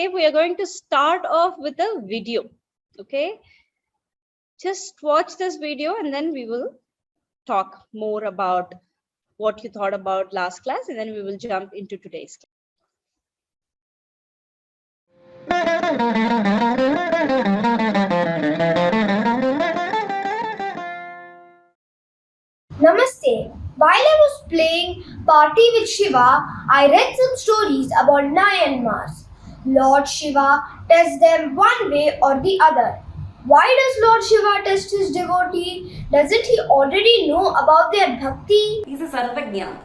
today we are going to start off with a video. Okay, just watch this video and then we will talk more about what you thought about last class, and then we will jump into today's class. Namaste. While I was playing Party with Shiva, I read some stories about Narayanan. Lord Shiva tests them one way or the other. Why does Lord Shiva test his devotee? Doesn't he already know about their bhakti? He's a Sarvajna.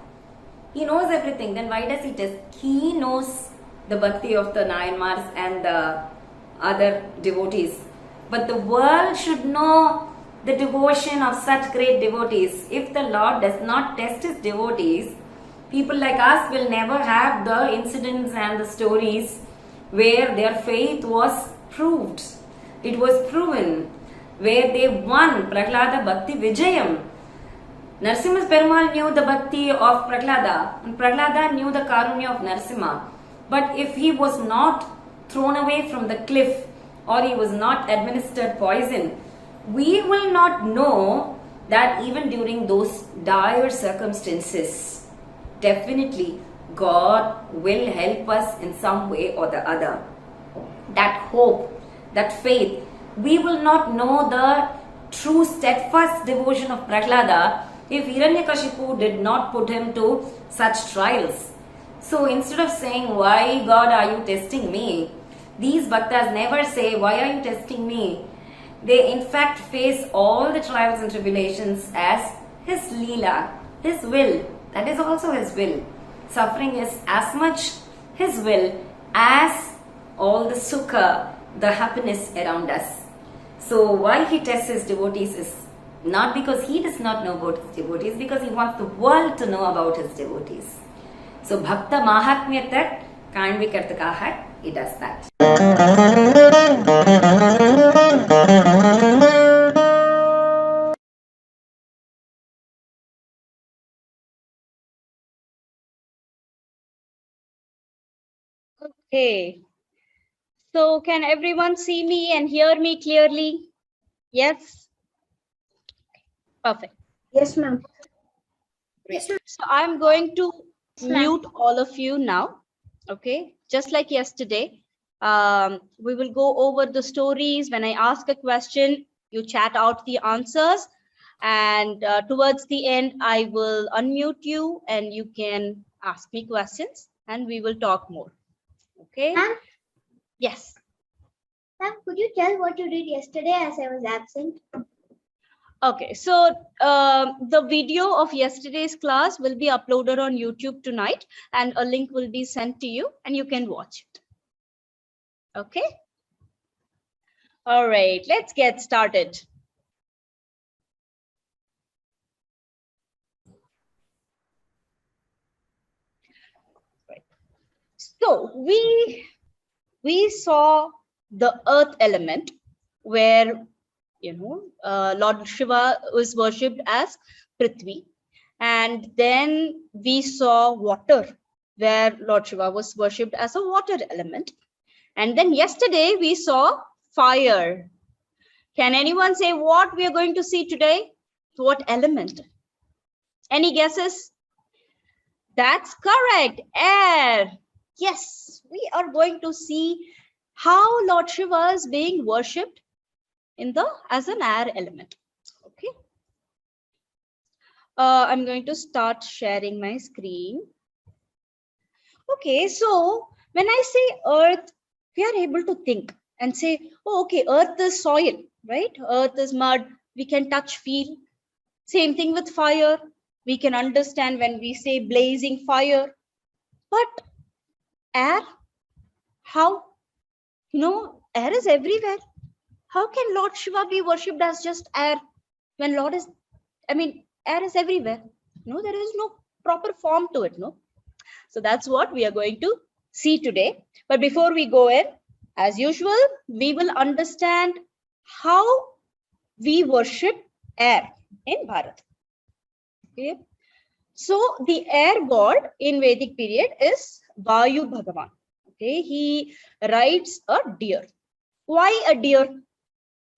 He knows everything. Then why does he test? He knows the bhakti of the Nayanmars and the other devotees. But the world should know the devotion of such great devotees. If the Lord does not test his devotees, people like us will never have the incidents and the stories where their faith was proved. It was proven, where they won Prahlada Bhakti Vijayam. Narasimha Perumal knew the bhakti of Prahlada, and Prahlada knew the karunya of Narasimha. But if he was not thrown away from the cliff, or he was not administered poison, we will not know that even during those dire circumstances, definitely God will help us in some way or the other. That hope, that faith, we will not know the true steadfast devotion of Prahlada if Hiranyakashipu did not put him to such trials. So instead of saying, why God are you testing me? These bhaktas never say, why are you testing me? They in fact face all the trials and tribulations as his leela, his will. That is also his will. Suffering is as much his will as all the sukha, the happiness around us. So why he tests his devotees is not because he does not know about his devotees, because he wants the world to know about his devotees. So Bhakta Mahatmya tak Kanvi Kartaka hai, he does that. Okay, so can everyone see me and hear me clearly? Yes? Perfect. Yes, ma'am. Yes, ma'am. So I'm going to mute all of you now. Okay, just like yesterday. We will go over the stories. When I ask a question, you chat out the answers. And towards the end, I will unmute you and you can ask me questions and we will talk more. Okay? Ma'am? Yes. Ma'am, could you tell what you did yesterday as I was absent? Okay, so the video of yesterday's class will be uploaded on YouTube tonight and a link will be sent to you and you can watch it. Okay. All right, let's get started. Right. So we saw the earth element where, you know, Lord Shiva was worshipped as Prithvi. And then we saw water where Lord Shiva was worshipped as a water element. And then yesterday we saw fire. Can anyone say what we are going to see today? What element? Any guesses? That's correct. Air. Yes, we are going to see how Lord Shiva is being worshipped as an air element. Okay. I'm going to start sharing my screen. Okay, so when I say earth, we are able to think and say, oh, okay, earth is soil, right? Earth is mud. We can touch, feel. Same thing with fire. We can understand when we say blazing fire. But air, how? You know, air is everywhere. How can Lord Shiva be worshipped as just air when air is everywhere? No, there is no proper form to it, no? So that's what we are going to see today. But before we go in, as usual, we will understand how we worship air in Bharat. Okay. So the air god in Vedic period is Vayu Bhagavan. Okay, he rides a deer. Why a deer?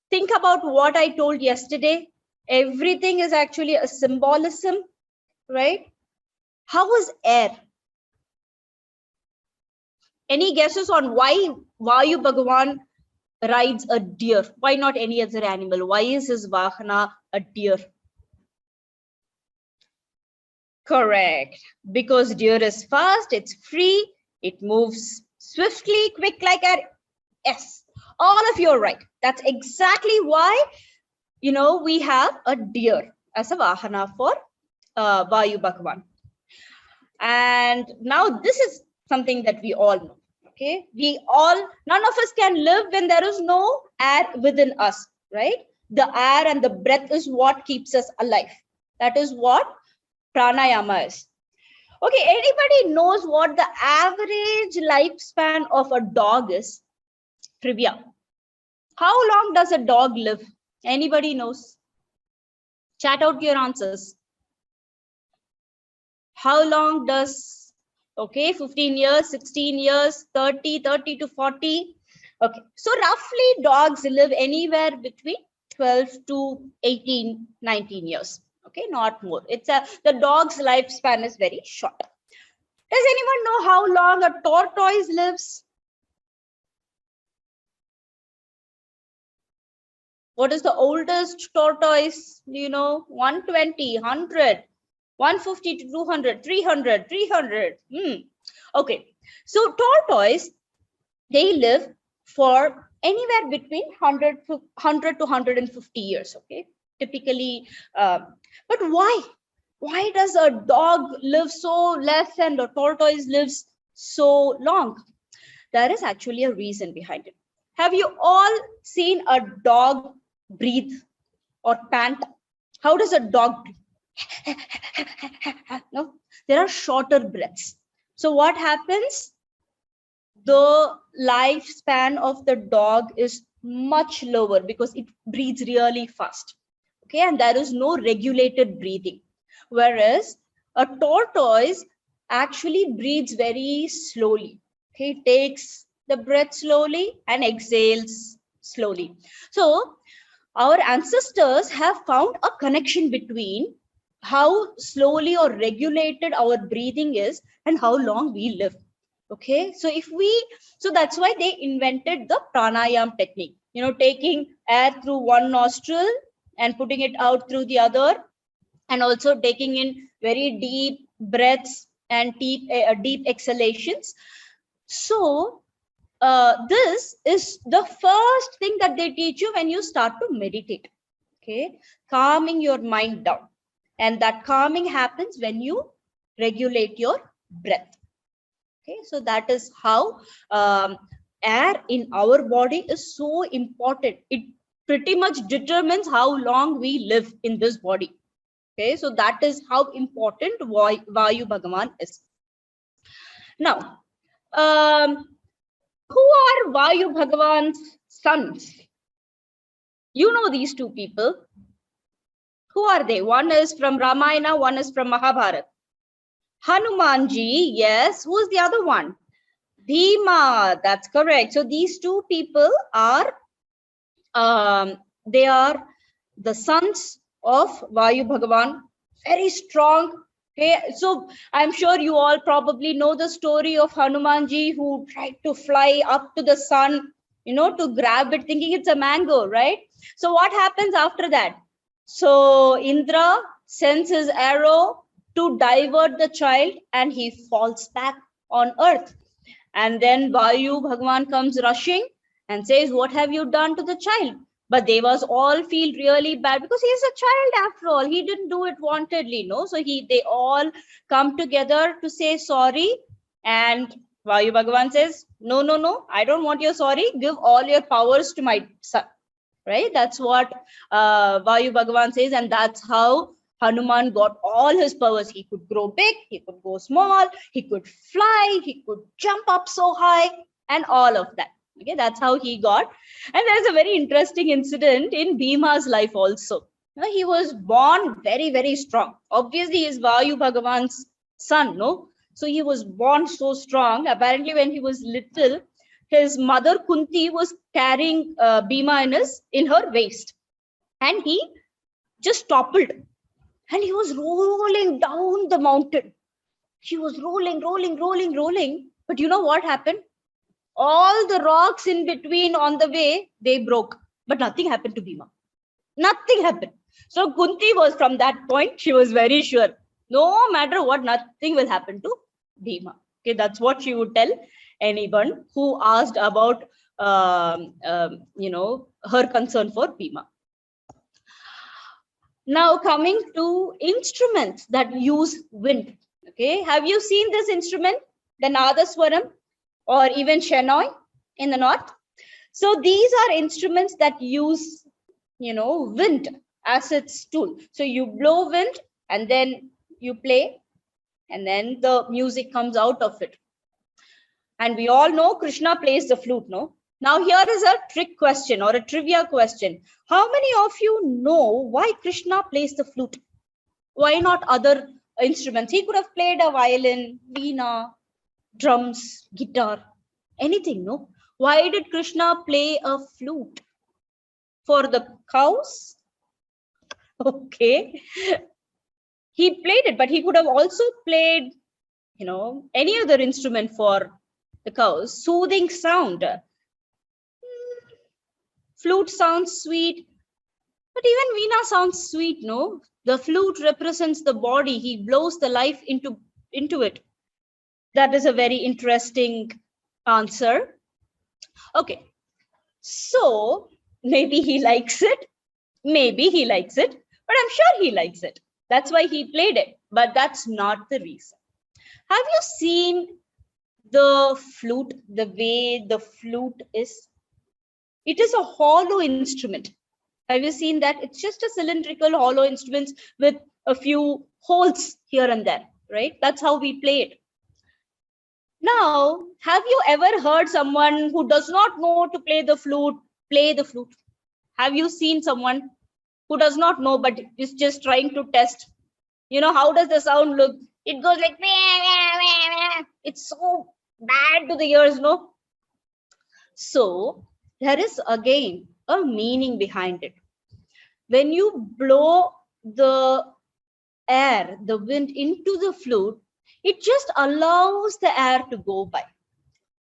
Think about what I told yesterday. Everything is actually a symbolism, right? How is air? Any guesses on why Vayu Bhagavan rides a deer? Why not any other animal? Why is his Vahana a deer? Correct. Because deer is fast, it's free, it moves swiftly, quick like air. Yes, all of you are right. That's exactly why, we have a deer as a Vahana for Vayu Bhagavan. And now this is something that we all know. Okay, none of us can live when there is no air within us, right? The air and the breath is what keeps us alive. That is what pranayama is. Okay, anybody knows what the average lifespan of a dog is? Trivia. How long does a dog live? Anybody knows? Chat out your answers. How long does, 15 years, 16 years, 30 to 40. Okay, so roughly dogs live anywhere between 12 to 18, 19 years. Okay, not more. The dog's lifespan is very short. Does anyone know how long a tortoise lives? What is the oldest tortoise? Do you know? 120, 100, 150 to 200, 300, 300. Okay, so tortoise, they live for anywhere between 100 to 150 years. Okay, typically. But why? Why does a dog live so less and a tortoise lives so long? There is actually a reason behind it. Have you all seen a dog breathe or pant? How does a dog breathe? No, there are shorter breaths. So what happens? The lifespan of the dog is much lower because it breathes really fast. Okay, and there is no regulated breathing. Whereas a tortoise actually breathes very slowly. Okay, takes the breath slowly and exhales slowly. So our ancestors have found a connection between how slowly or regulated our breathing is and how long we live. Okay, so that's why they invented the pranayama technique, taking air through one nostril and putting it out through the other, and also taking in very deep breaths and deep exhalations. So this is the first thing that they teach you when you start to meditate. Okay, calming your mind down, and that calming happens when you regulate your breath. Okay, so that is how air in our body is so important. It pretty much determines how long we live in this body. Okay, so that is how important Vayu Bhagavan is. Now, who are Vayu Bhagavan's sons? You know these two people. Who are they? One is from Ramayana, one is from Mahabharata. Hanumanji, yes. Who is the other one? Bhima, that's correct. So these two people are, they are the sons of Vayu Bhagavan, very strong. Okay, so I'm sure you all probably know the story of Hanumanji who tried to fly up to the sun, to grab it, thinking it's a mango, right? So what happens after that? So Indra sends his arrow to divert the child and he falls back on earth. And then Vayu Bhagavan comes rushing and says, what have you done to the child? But they all feel really bad because he is a child after all. He didn't do it wantedly, no? So they all come together to say sorry. And Vayu Bhagavan says, no, I don't want your sorry. Give all your powers to my son. Right? That's what Vayu Bhagavan says. And that's how Hanuman got all his powers. He could grow big, he could go small, he could fly, he could jump up so high, and all of that. Okay, that's how he got. And there's a very interesting incident in Bhima's life also. He was born very, very strong. Obviously, he is Vayu Bhagavan's son, no? So he was born so strong. Apparently, when he was little, his mother Kunti was carrying Bhima in her waist, and he just toppled, and he was rolling down the mountain. He was rolling. But you know what happened? All the rocks in between on the way, they broke, but nothing happened to Bhima. Nothing happened. So Kunti was, from that point, she was very sure, no matter what, nothing will happen to Bhima. Okay, that's what she would tell anyone who asked about, her concern for Bhima. Now coming to instruments that use wind. Okay, have you seen this instrument, the Nadaswaram or even Shenoy in the north? So these are instruments that use, wind as its tool. So you blow wind and then you play, and then the music comes out of it. And we all know Krishna plays the flute, no? Now here is a trick question or a trivia question. How many of you know why Krishna plays the flute? Why not other instruments? He could have played a violin, veena, drums, guitar, anything, no? Why did Krishna play a flute? For the cows? Okay. He played it, but he could have also played, any other instrument for the cows. Soothing sound. Flute sounds sweet, but even veena sounds sweet, no? The flute represents the body. He blows the life into it. That is a very interesting answer. Okay. So maybe he likes it. Maybe he likes it, but I'm sure he likes it. That's why he played it. But that's not the reason. Have you seen the flute, the way the flute is? It is a hollow instrument. Have you seen that? It's just a cylindrical hollow instrument with a few holes here and there, right? That's how we play it. Now, have you ever heard someone who does not know to play the flute? Have you seen someone who does not know but is just trying to test? How does the sound look? It goes like, it's so bad to the ears, no? So there is again a meaning behind it. When you blow the air, the wind into the flute, it just allows the air to go by.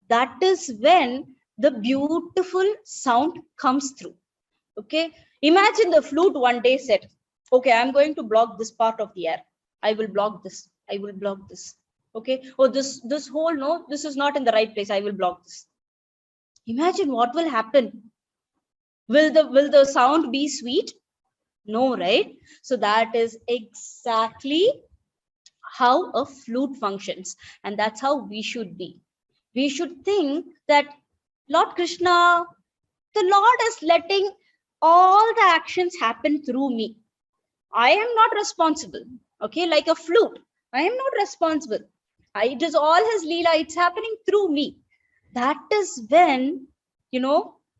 That is when the beautiful sound comes through. Okay, imagine the flute one day said, okay, I'm going to block this part of the air. I will block this. Okay, oh, this whole, no, this is not in the right place. I will block this. Imagine what will happen. Will the sound be sweet? No, right? So that is exactly how a flute functions, and that's how we should be. We should think that Lord Krishna, the Lord is letting all the actions happen through me. I am not responsible. Okay, like a flute, I am not responsible. It is all his leela. It's happening through me. That is when,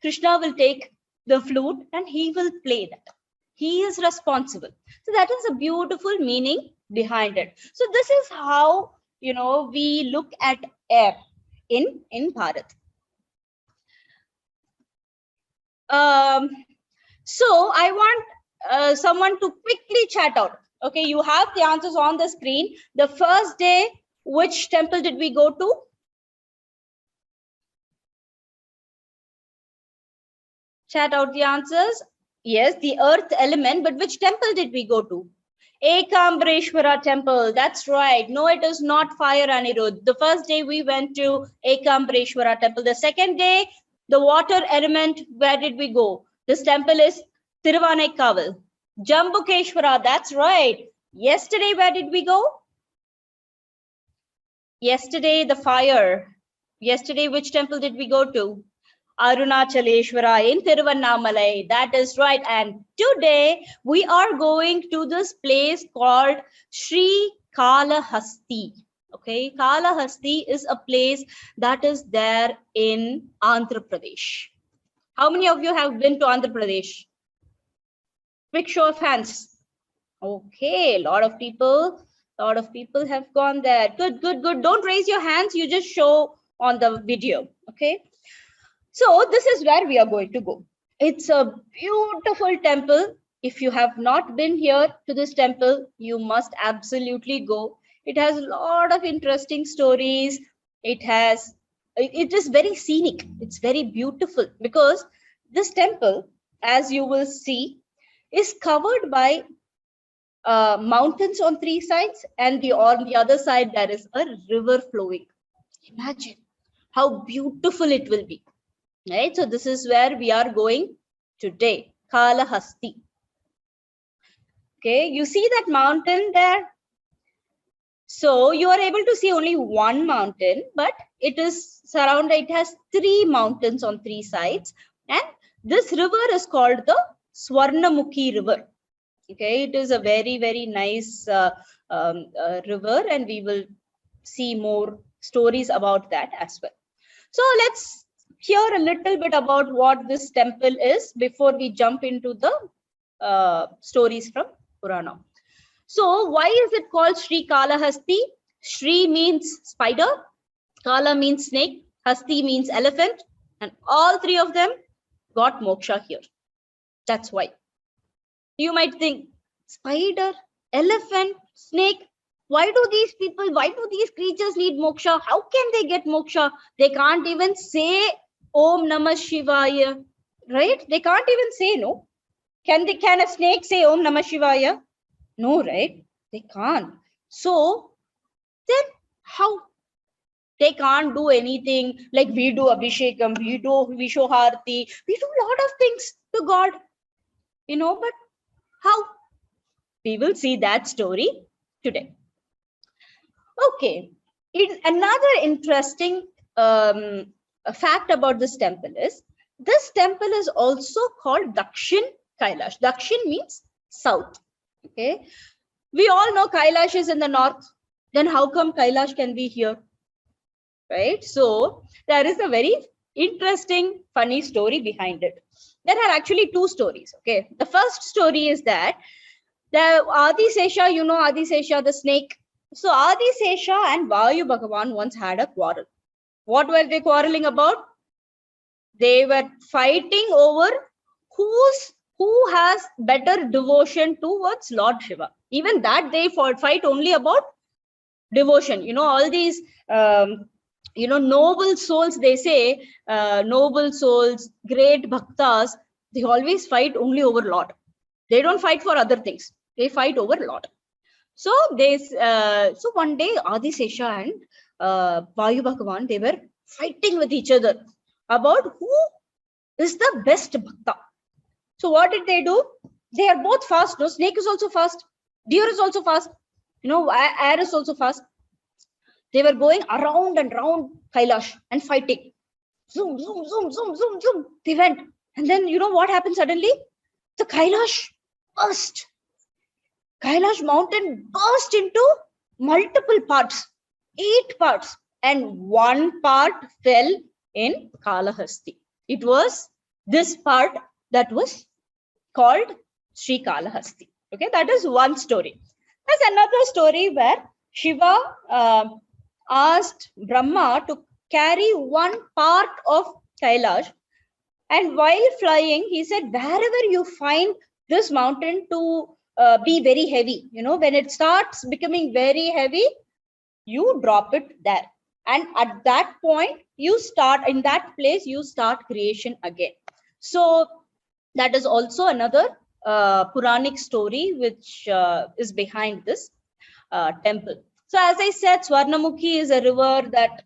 Krishna will take the flute and he will play that. He is responsible. So that is a beautiful meaning behind it. So this is how, we look at air in Bharat. So I want someone to quickly chat out. Okay, you have the answers on the screen. The first day, which temple did we go to? Chat out the answers. Yes, the earth element, but which temple did we go to? Ekambreshwara temple. That's right. No, it is not fire, Anirudh. The first day we went to Ekambreshwara temple. The second day, the water element, where did we go? This temple is Tiruvanekkaval. Jambukeshwara, that's right. Yesterday, where did we go? Yesterday, the fire. Yesterday, which temple did we go to? Arunachaleshwara in Tiruvannamalai. That is right. And today, we are going to this place called Sri Kalahasti. Okay, Kalahasti is a place that is there in Andhra Pradesh. How many of you have been to Andhra Pradesh? Quick show of hands. Okay, a lot of people A lot of people have gone there. Good, good, good. Don't raise your hands. You just show on the video. Okay. So this is where we are going to go. It's a beautiful temple. If you have not been here to this temple, you must absolutely go. It has a lot of interesting stories. It is very scenic. It's very beautiful because this temple, as you will see, is covered by mountains on three sides, and on the other side there is a river flowing. Imagine how beautiful it will be. Right, so this is where we are going today, Kalahasti. Okay, you see that mountain there? So you are able to see only one mountain, but it is surrounded, it has three mountains on three sides. And this river is called the Swarnamukhi River. Okay, it is a very, very nice river, and we will see more stories about that as well. So let's hear a little bit about what this temple is before we jump into the stories from Purana. So why is it called Sri Kalahasti? Sri means spider, Kala means snake, Hasti means elephant, and all three of them got moksha here. That's why. You might think, spider, elephant, snake, why do these creatures need moksha? How can they get moksha? They can't even say Om Namah Shivaya, right? They can't even say, no. Can a snake say Om Namah Shivaya? No, right? They can't. So then how? They can't do anything. Like we do Abhishekam, we do Vishoharti, we do a lot of things to God, but how? We will see that story today. Okay, another interesting fact about this temple is, this temple is also called Dakshin Kailash. Dakshin means south. Okay, we all know Kailash is in the north. Then how come Kailash can be here? Right? So there is a very interesting, funny story behind it. There are actually two stories. Okay, the first story is that the Adisesha, Adisesha, the snake. So Adisesha and Vayu Bhagavan once had a quarrel. What were they quarreling about? They were fighting over who has better devotion towards Lord Shiva. Even that they fight only about devotion. All these noble souls, they say, noble souls, great bhaktas, they always fight only over Lord. They don't fight for other things. They fight over Lord. So one day Adisesha and Vayu Bhagavan, they were fighting with each other about who is the best bhakta. So what did they do? They are both fast. No, snake is also fast. Deer is also fast. Air is also fast. They were going around and around Kailash and fighting. Zoom, zoom, zoom, zoom, zoom, zoom. They went. And then what happened suddenly? The Kailash burst. Kailash mountain burst into multiple parts, 8 parts, and one part fell in Kalahasti. It was this part that was called Sri Kalahasti. Okay, that is one story. There's another story where Shiva asked Brahma to carry one part of Kailash, and while flying, he said, wherever you find this mountain to be very heavy, when it starts becoming very heavy, you drop it there. And at that point, you start creation again. So that is also another Puranic story which is behind this temple. So as I said, Swarnamukhi is a river that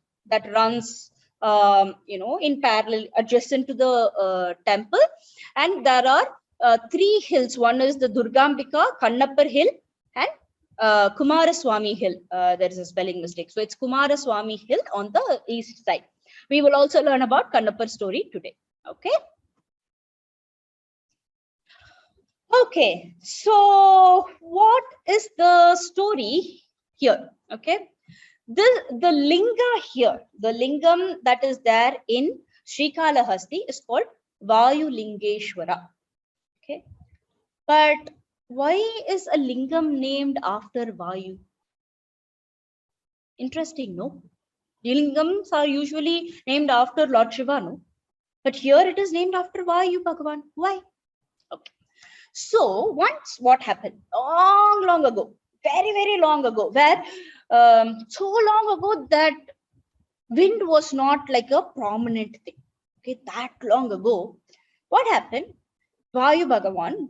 runs in parallel adjacent to the temple, and there are 3 hills. One is the Durgambika Kandapur hill and Kumaraswamy hill. There is a spelling mistake, so it's Kumaraswamy hill on the east side. We will also learn about Kandapur story today. Okay, so what is the story here? Okay, the linga here, the lingam that is there in Srikalahasti is called Vayu Lingeshwara. Okay, but why is a lingam named after Vayu? Interesting, no? Lingams are usually named after Lord Shiva, no? But here it is named after Vayu Bhagavan. Why? Okay. So once what happened? Long ago, very, very long ago, where so long ago that wind was not like a prominent thing. Okay, that long ago, what happened? Vayu Bhagavan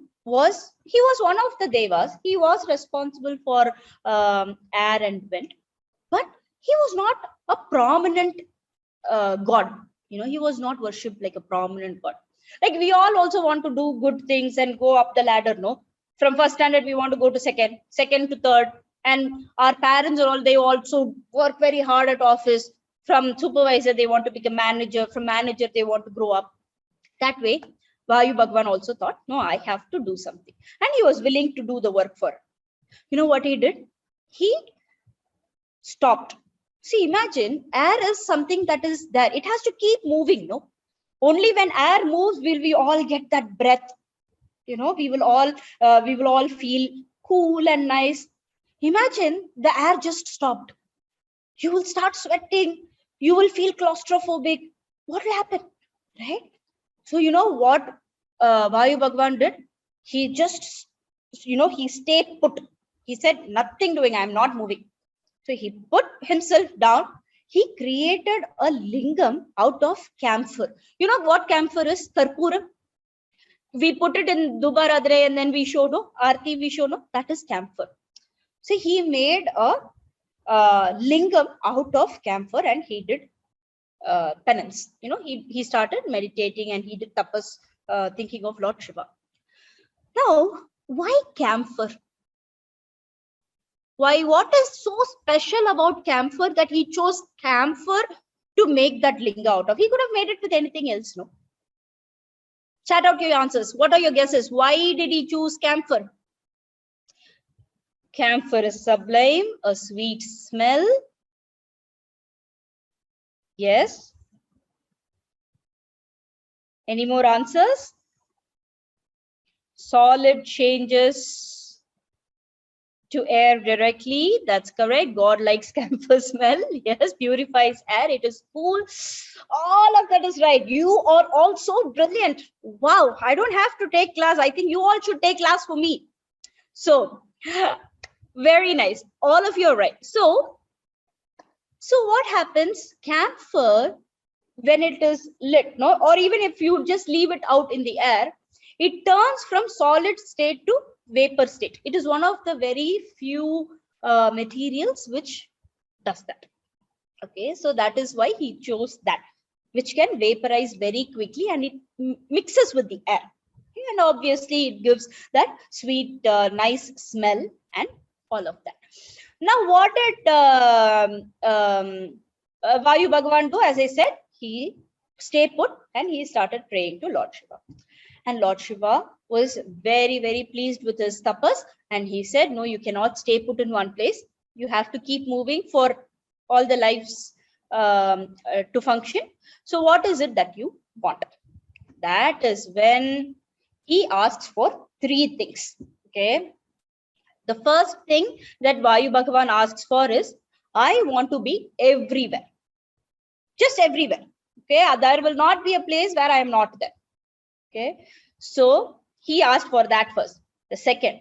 he was one of the devas. He was responsible for air and wind, but he was not a prominent god. He was not worshipped like a prominent god. Like we all also want to do good things and go up the ladder, no? From first standard, we want to go to second to third. And our parents are all, they also work very hard at office. From supervisor, they want to become manager. From manager, they want to grow up. That way, Vayu Bhagavan also thought, no, I have to do something. And he was willing to do the work for it. You know what he did? He stopped. See, imagine air is something that is there. It has to keep moving, no? Only when air moves will we all get that breath. We will all feel cool and nice. Imagine the air just stopped. You will start sweating. You will feel claustrophobic. What will happen, right? So you know what Vayu Bhagavan did? He just, he stayed put. He said, nothing doing. I'm not moving. So he put himself down. He created a lingam out of camphor. You know what camphor is? Karpuram. We put it in Dubaradre and then we show, no? Aarti we show, no? That is camphor. So he made a lingam out of camphor and he did penance. He started meditating and he did tapas, thinking of Lord Shiva. Now, why camphor? Why? What is so special about camphor that he chose camphor to make that linga out of? He could have made it with anything else, no? Chat out your answers. What are your guesses? Why did he choose camphor? Camphor is sublime, a sweet smell. Yes. Any more answers? Solid changes to air directly. That's correct. God likes camphor smell. Yes, purifies air. It is cool. All of that is right. You are also brilliant. Wow, I don't have to take class. I think you all should take class for me. So, very nice. All of you are right. So what happens? Camphor, when it is lit, no, or even if you just leave it out in the air, it turns from solid state to vapor state. It is one of the very few materials which does that. Okay, so that is why he chose that, which can vaporize very quickly and it mixes with the air. Okay, and obviously it gives that sweet, nice smell and all of that. Now, what did Vayu Bhagavan do? As I said, he stayed put and he started praying to Lord Shiva. And Lord Shiva was very, very pleased with his tapas. And he said, no, you cannot stay put in one place. You have to keep moving for all the lives to function. So what is it that you want? That is when he asks for three things. Okay. The first thing that Vayu Bhagavan asks for is, I want to be everywhere. Just everywhere. Okay. There will not be a place where I am not there. Okay. So he asked for that first. The second,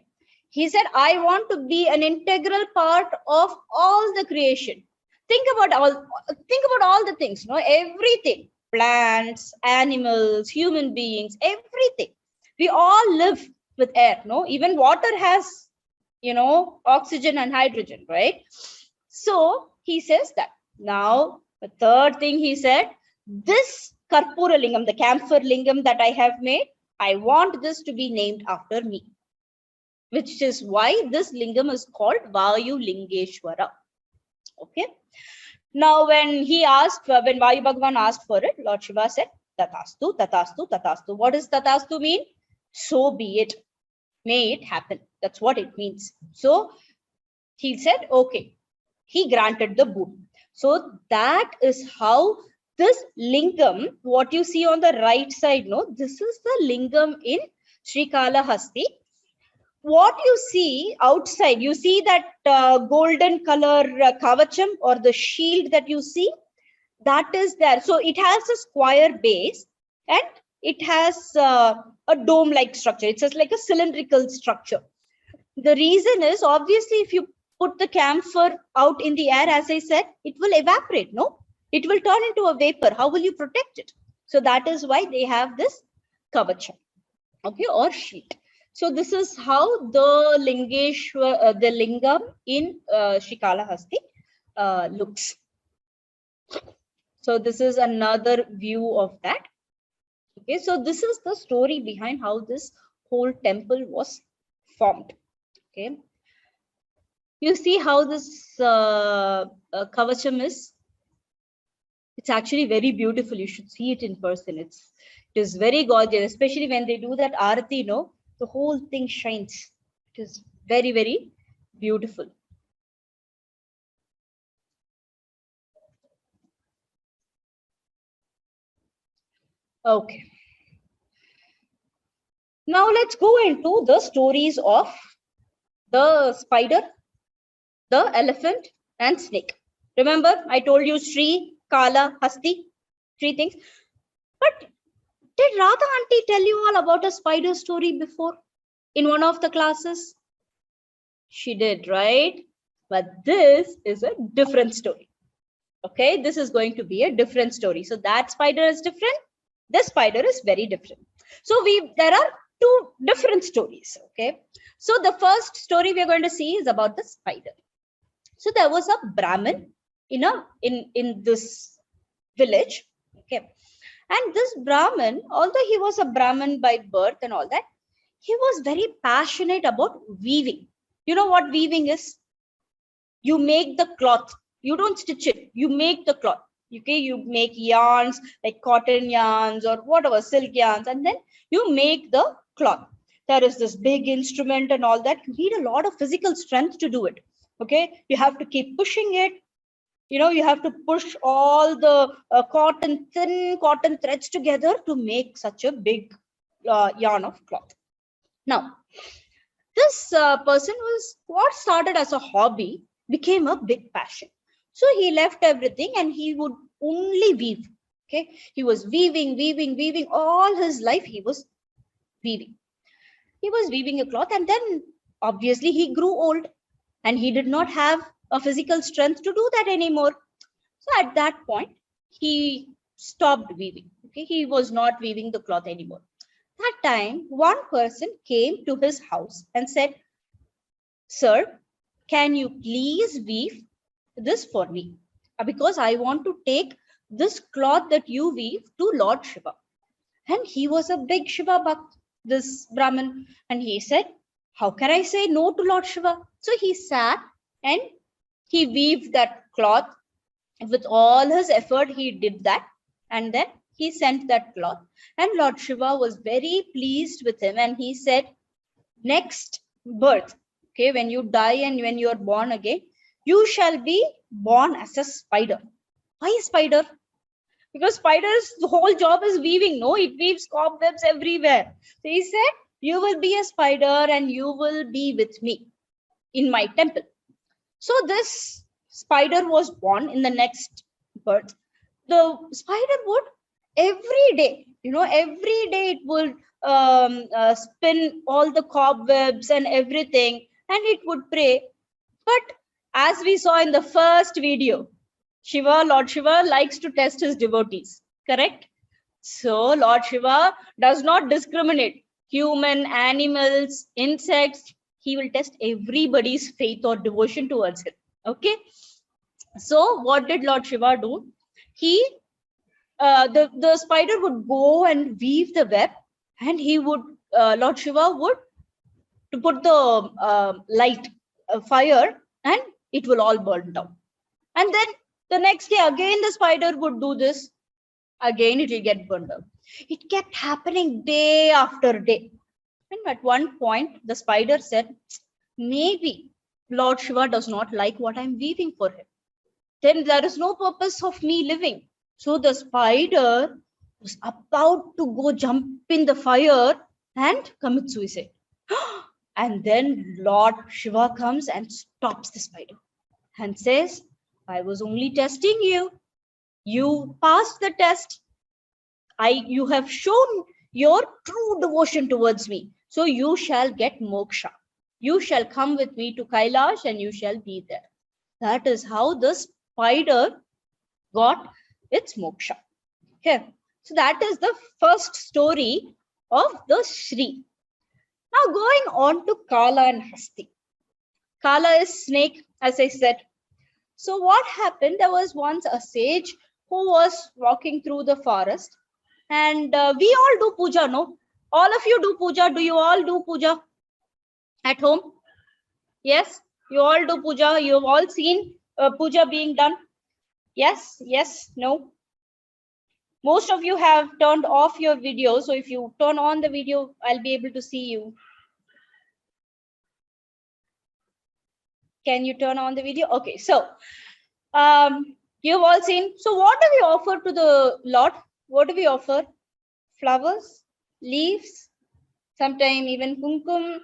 he said, I want to be an integral part of all the creation. Think about all the things, no? Everything, plants, animals, human beings, everything. We all live with air, no? Even water has, oxygen and hydrogen, right? So he says that. Now, the third thing he said, this Karpura Lingam, the camphor lingam that I have made, I want this to be named after me, which is why this lingam is called Vayu Lingeshwara. Okay. Now, when Vayu Bhagavan asked for it, Lord Shiva said, Tatastu, Tatastu, Tatastu. What does Tatastu mean? So be it. May it happen. That's what it means. So he said, okay. He granted the boon. So that is how this lingam, what you see on the right side, no, this is the lingam in Srikalahasti, what you see outside, you see that golden color kavacham or the shield that you see, that is there. So it has a square base and it has a dome like structure. It's just like a cylindrical structure. The reason is, obviously, if you put the camphor out in the air, as I said, it will evaporate, no? It will turn into a vapor. How will you protect it? So that is why they have this kavacham, okay, or sheet. So this is how the the lingam in Srikalahasti looks. So this is another view of that. Okay, so this is the story behind how this whole temple was formed. Okay, you see how this kavacham is. It's actually very beautiful. You should see it in person. It is very gorgeous, especially when they do that aarati. No, the whole thing shines. It is very, very beautiful. Okay. Now let's go into the stories of the spider, the elephant, and snake. Remember, I told you Sri, Kala, Hasti, 3 things. But did Radha auntie tell you all about a spider story before in one of the classes? She did, right? But this is a different story. Okay, this is going to be a different story. So that spider is different. This spider is very different. So there are 2 different stories. Okay, so the first story we are going to see is about the spider. So there was a Brahmin in this village. Okay, and this Brahmin, although he was a Brahmin by birth and all that, he was very passionate about weaving. You know what weaving is? You make the cloth. You don't stitch it. You make the cloth. Okay, you make yarns like cotton yarns or whatever, silk yarns, and then you make the cloth. There is this big instrument and all that. You need a lot of physical strength to do it. Okay, you have to keep pushing it. You know, you have to push all the thin cotton threads together to make such a big yarn of cloth. Now, this person was what started as a hobby became a big passion. So he left everything and he would only weave. Okay, he was weaving all his life. He was weaving. He was weaving a cloth, and then obviously he grew old and he did not have a physical strength to do that anymore. So at that point, he stopped weaving. Okay, he was not weaving the cloth anymore. That time, one person came to his house and said, "Sir, can you please weave this for me? Because I want to take this cloth that you weave to Lord Shiva." And he was a big Shiva Bhakt, this Brahmin. And he said, "How can I say no to Lord Shiva?" So he sat and he weaved that cloth. With all his effort, he did that. And then he sent that cloth. And Lord Shiva was very pleased with him. And he said, "Next birth, okay, when you die and when you are born again, you shall be born as a spider." Why spider? Because spider's whole job is weaving. No, it weaves cobwebs everywhere. So he said, "You will be a spider and you will be with me in my temple." So this spider was born in the next birth. The spider would every day, every day it would spin all the cobwebs and everything, and it would pray. But as we saw in the first video, Lord Shiva likes to test his devotees, correct? So Lord Shiva does not discriminate human, animals, insects. He will test everybody's faith or devotion towards him. Okay. So what did Lord Shiva do? The spider would go and weave the web, and Lord Shiva would to put the light, fire, and it will all burn down. And then the next day again the spider would do this. Again it will get burned down. It kept happening day after day. And at one point the spider said, "Maybe Lord Shiva does not like what I'm weaving for him. Then there is no purpose of me living." So the spider was about to go jump in the fire and commit suicide. And then Lord Shiva comes and stops the spider and says, I was only testing you. You passed the test. You have shown your true devotion towards me. So you shall get moksha. You shall come with me to Kailash and you shall be there. That is how the spider got its moksha. Okay. So that is the first story of the Shri. Now going on to Kala and Hasti. Kala is snake, as I said. So what happened? There was once a sage who was walking through the forest, and we all do puja, no? All of you do puja. Do you all do puja at home? Yes, you all do puja. You've all seen puja being done. Yes, yes, no. Most of you have turned off your video. So if you turn on the video, I'll be able to see you. Can you turn on the video? Okay, so you've all seen. So what do we offer to the Lord? What do we offer? Flowers, leaves, sometimes even kumkum,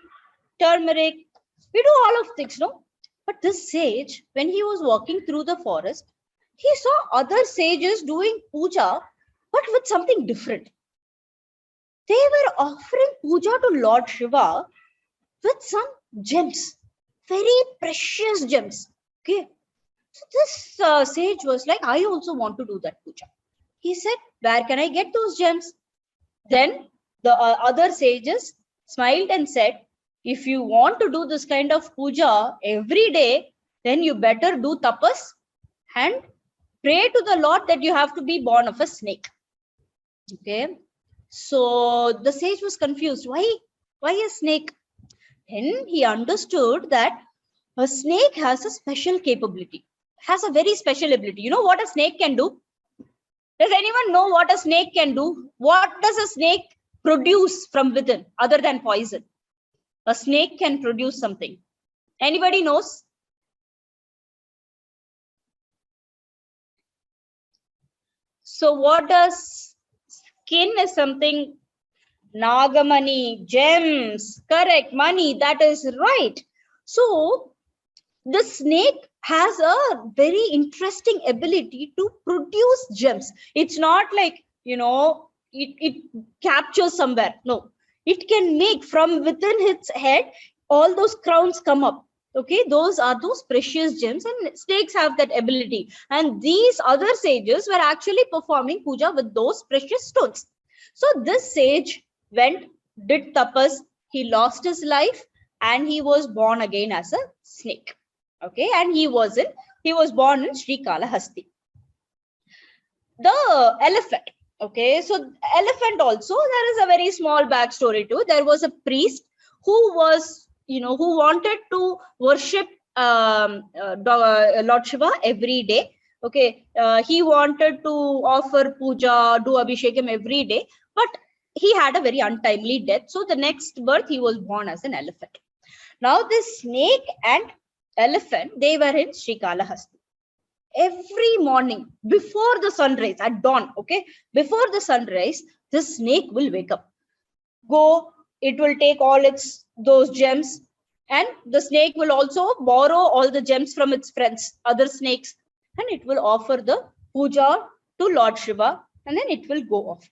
turmeric. We do all of things, no? But this sage, when he was walking through the forest, he saw other sages doing puja, but with something different. They were offering puja to Lord Shiva with some gems, very precious gems. Okay. So this sage was like, I also want to do that puja. He said, where can I get those gems? Then the other sages smiled and said, if you want to do this kind of puja every day, then you better do tapas and pray to the Lord that you have to be born of a snake. Okay. So the sage was confused. Why a snake? Then he understood that a snake has a special capability, has a very special ability. You know what a snake can do? Does anyone know what a snake can do? What does a snake produce from within other than poison? A snake can produce something. Anybody knows? So what does skin is something? Nagamani, gems, correct, money, that is right. So the snake has a very interesting ability to produce gems. It's not like, it captures somewhere. No, it can make from within its head, all those crowns come up. Okay, those are those precious gems, and snakes have that ability. And these other sages were actually performing puja with those precious stones. So this sage went, did tapas, he lost his life, and he was born again as a snake. Okay, and he was born in Sri Kalahasti. The elephant. Okay, so elephant also, there is a very small backstory too. There was a priest who was, who wanted to worship Lord Shiva every day. Okay, he wanted to offer puja, do abhishekam every day, but he had a very untimely death. So the next birth, he was born as an elephant. Now this snake and elephant, they were in Sri Kalahasti. Every morning before the sunrise, at dawn, okay, before the sunrise, this snake will wake up, go, it will take all those gems, and the snake will also borrow all the gems from its friends, other snakes, and it will offer the puja to Lord Shiva, and then it will go off.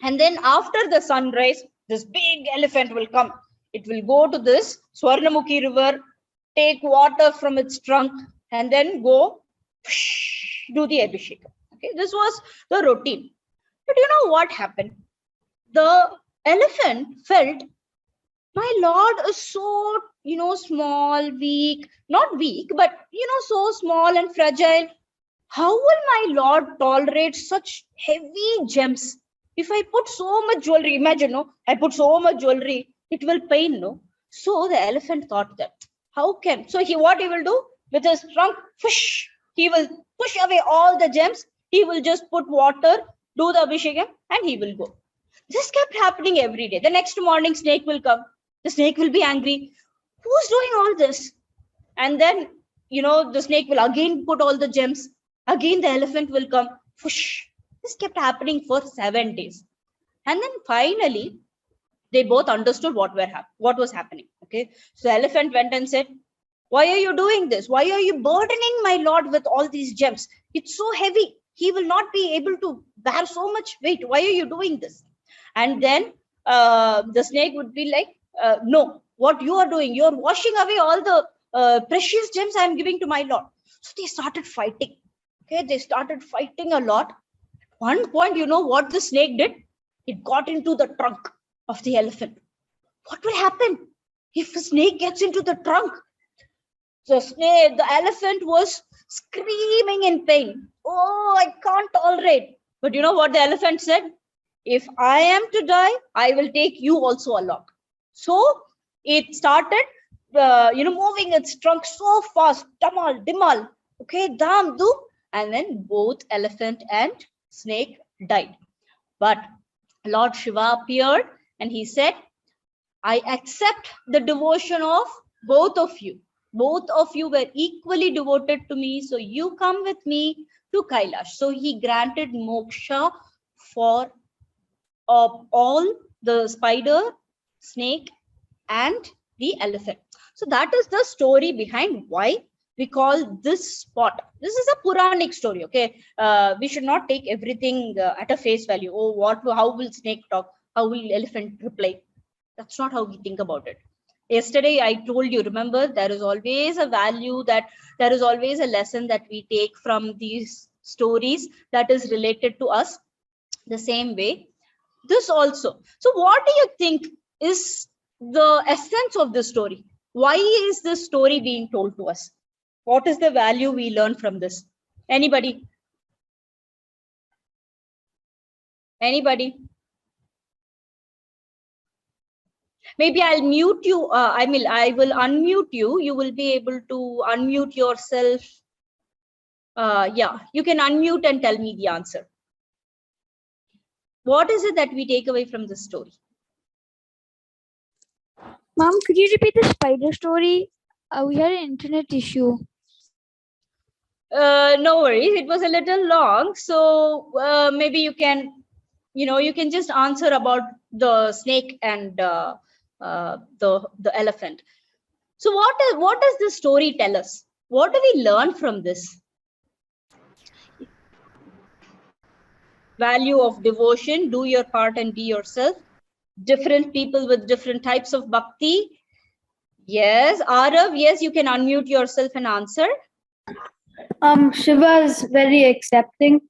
And then after the sunrise, this big elephant will come. It will go to this Swarnamukhi river, take water from its trunk, and then go do the abhishekam. Okay, this was the routine. But you know what happened? The elephant felt, my Lord is so, small, weak, not weak, but, so small and fragile. How will my Lord tolerate such heavy gems? If I put so much jewelry, imagine, no, I put so much jewelry, it will pain, no? So the elephant thought that, so what he will do with his trunk, he will push away all the gems. He will just put water, do the abhishekam, and he will go. This kept happening every day. The next morning, snake will come. The snake will be angry. Who's doing all this? And then, the snake will again put all the gems. Again, the elephant will come. This kept happening for 7 days. And then finally, they both understood what was happening. Okay. Okay, so the elephant went and said, why are you doing this? Why are you burdening my lord with all these gems? It's so heavy. He will not be able to bear so much weight. Why are you doing this? And then the snake would be like, no, what you are doing, you are washing away all the precious gems I am giving to my lord. So they started fighting. Okay, they started fighting a lot. One point, you know what the snake did? It got into the trunk of the elephant. What will happen if a snake gets into the trunk? The elephant was screaming in pain. Oh, I can't tolerate. But you know what the elephant said? If I am to die, I will take you also along. So it started, moving its trunk so fast, damal, dimal, okay, dam, do, and then both elephant and snake died. But Lord Shiva appeared and he said, I accept the devotion of both of you. Both of you were equally devoted to me, so you come with me to Kailash. So he granted moksha for all the spider, snake, and the elephant. So that is the story behind why we call this spot. This is a Puranic story, okay? We should not take everything at a face value. Oh, how will snake talk? How will elephant reply? That's not how we think about it. Yesterday, I told you, remember, there is always a value, that there is always a lesson that we take from these stories that is related to us. The same way, this also. So what do you think is the essence of this story? Why is this story being told to us? What is the value we learn from this? Anybody? Anybody? Maybe I'll mute you. I will unmute you. You will be able to unmute yourself. Yeah, you can unmute and tell me the answer. What is it that we take away from this story? Mom, could you repeat the spider story? We had an internet issue. No worries. It was a little long. So maybe you can, you can just answer about the snake and the elephant. So what does this story tell us? What do we learn from this? Value of devotion, do your part and be yourself. Different people with different types of bhakti. Yes, Arav, yes, you can unmute yourself and answer. Shiva is very accepting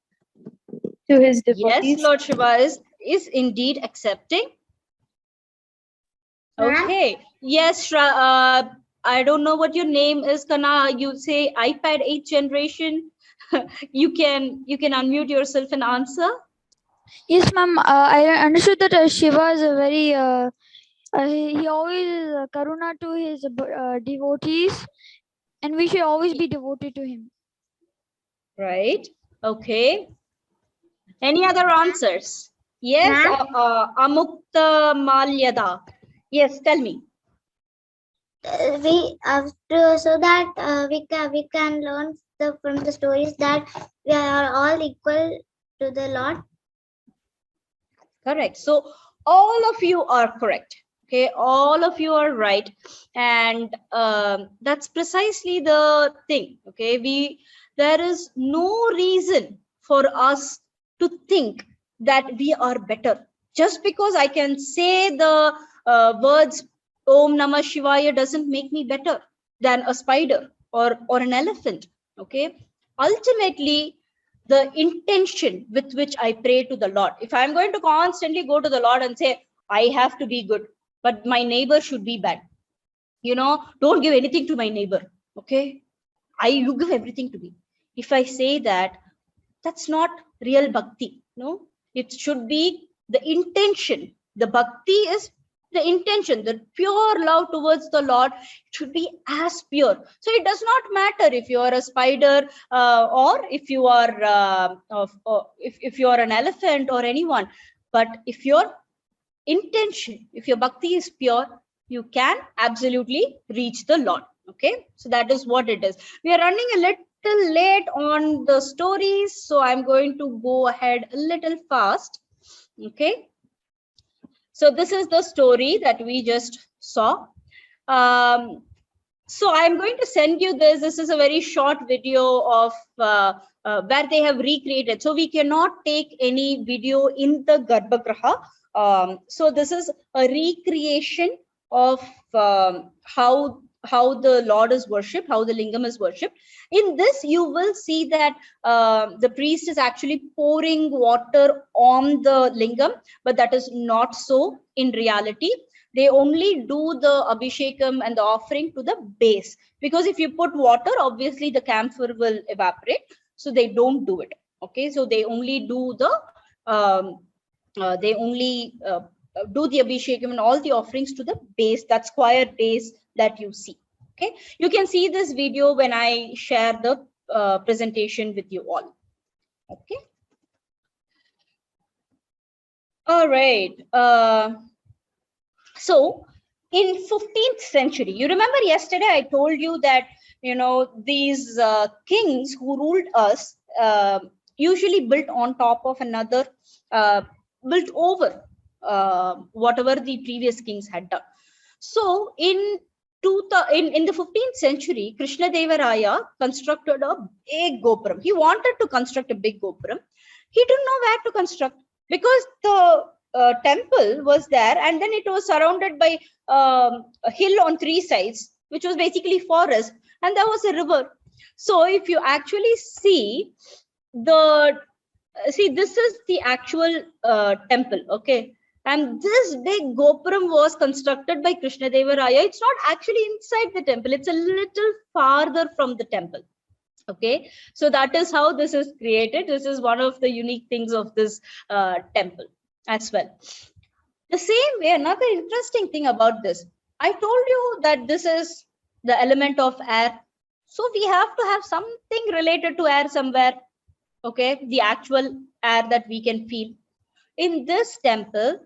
to his devotees. Yes, Lord Shiva is indeed accepting. Okay. Yes, I don't know what your name is, Kana. You say iPad 8th generation. you can unmute yourself and answer. Yes, ma'am. I understood that Shiva is a very he always is karuna to his devotees, and we should always be devoted to him. Right. Okay. Any other answers? Yes, Amukta Malyada. Yes, tell me. We have to, so that we can learn from the stories that we are all equal to the Lord. Correct. So all of you are correct. Okay, all of you are right, and that's precisely the thing. Okay, there is no reason for us to think that we are better just because I can say the words Om Namah Shivaya doesn't make me better than a spider or an elephant. Okay, ultimately, the intention with which I pray to the Lord. If I'm going to constantly go to the Lord and say, I have to be good, but my neighbor should be bad. Don't give anything to my neighbor. Okay. You give everything to me. If I say that, that's not real bhakti. No, it should be the intention. The bhakti is the intention, the pure love towards the Lord should be as pure. So it does not matter if you are a spider or if you are if you are an elephant or anyone, but if your intention, if your bhakti is pure, you can absolutely reach the Lord. Okay, so that is what it is. We are running a little late on the stories, so I'm going to go ahead a little fast. Okay, so this is the story that we just saw. So I'm going to send you this. This is a very short video of where they have recreated. So we cannot take any video in the Garbhagriha. So this is a recreation of how the Lord is worshipped, how the lingam is worshipped. In this, you will see that the priest is actually pouring water on the lingam, but that is not so in reality. They only do the abhishekam and the offering to the base, because if you put water, obviously the camphor will evaporate. So they don't do it. Okay, so they only do the do the abhishekam and all the offerings to the base, that square base that you see. Okay, you can see this video when I share the presentation with you all. Okay. All right. So in 15th century, you remember yesterday I told you that, you know, these kings who ruled us usually built on top of another, built over whatever the previous kings had done. So in the 15th century, Krishna Deva Raya constructed a big gopuram. He wanted to construct a big gopuram. He didn't know where to construct, because the temple was there, and then it was surrounded by a hill on three sides, which was basically forest, and there was a river. So if you actually see this is the actual temple, okay, and this big gopuram was constructed by Krishna Deva Raya. It's not actually inside the temple, it's a little farther from the temple. Okay, so that is how this is created. This is one of the unique things of this temple as well. The same way, another interesting thing about this, I told you that this is the element of air. So we have to have something related to air somewhere. Okay, the actual air that we can feel. In this temple,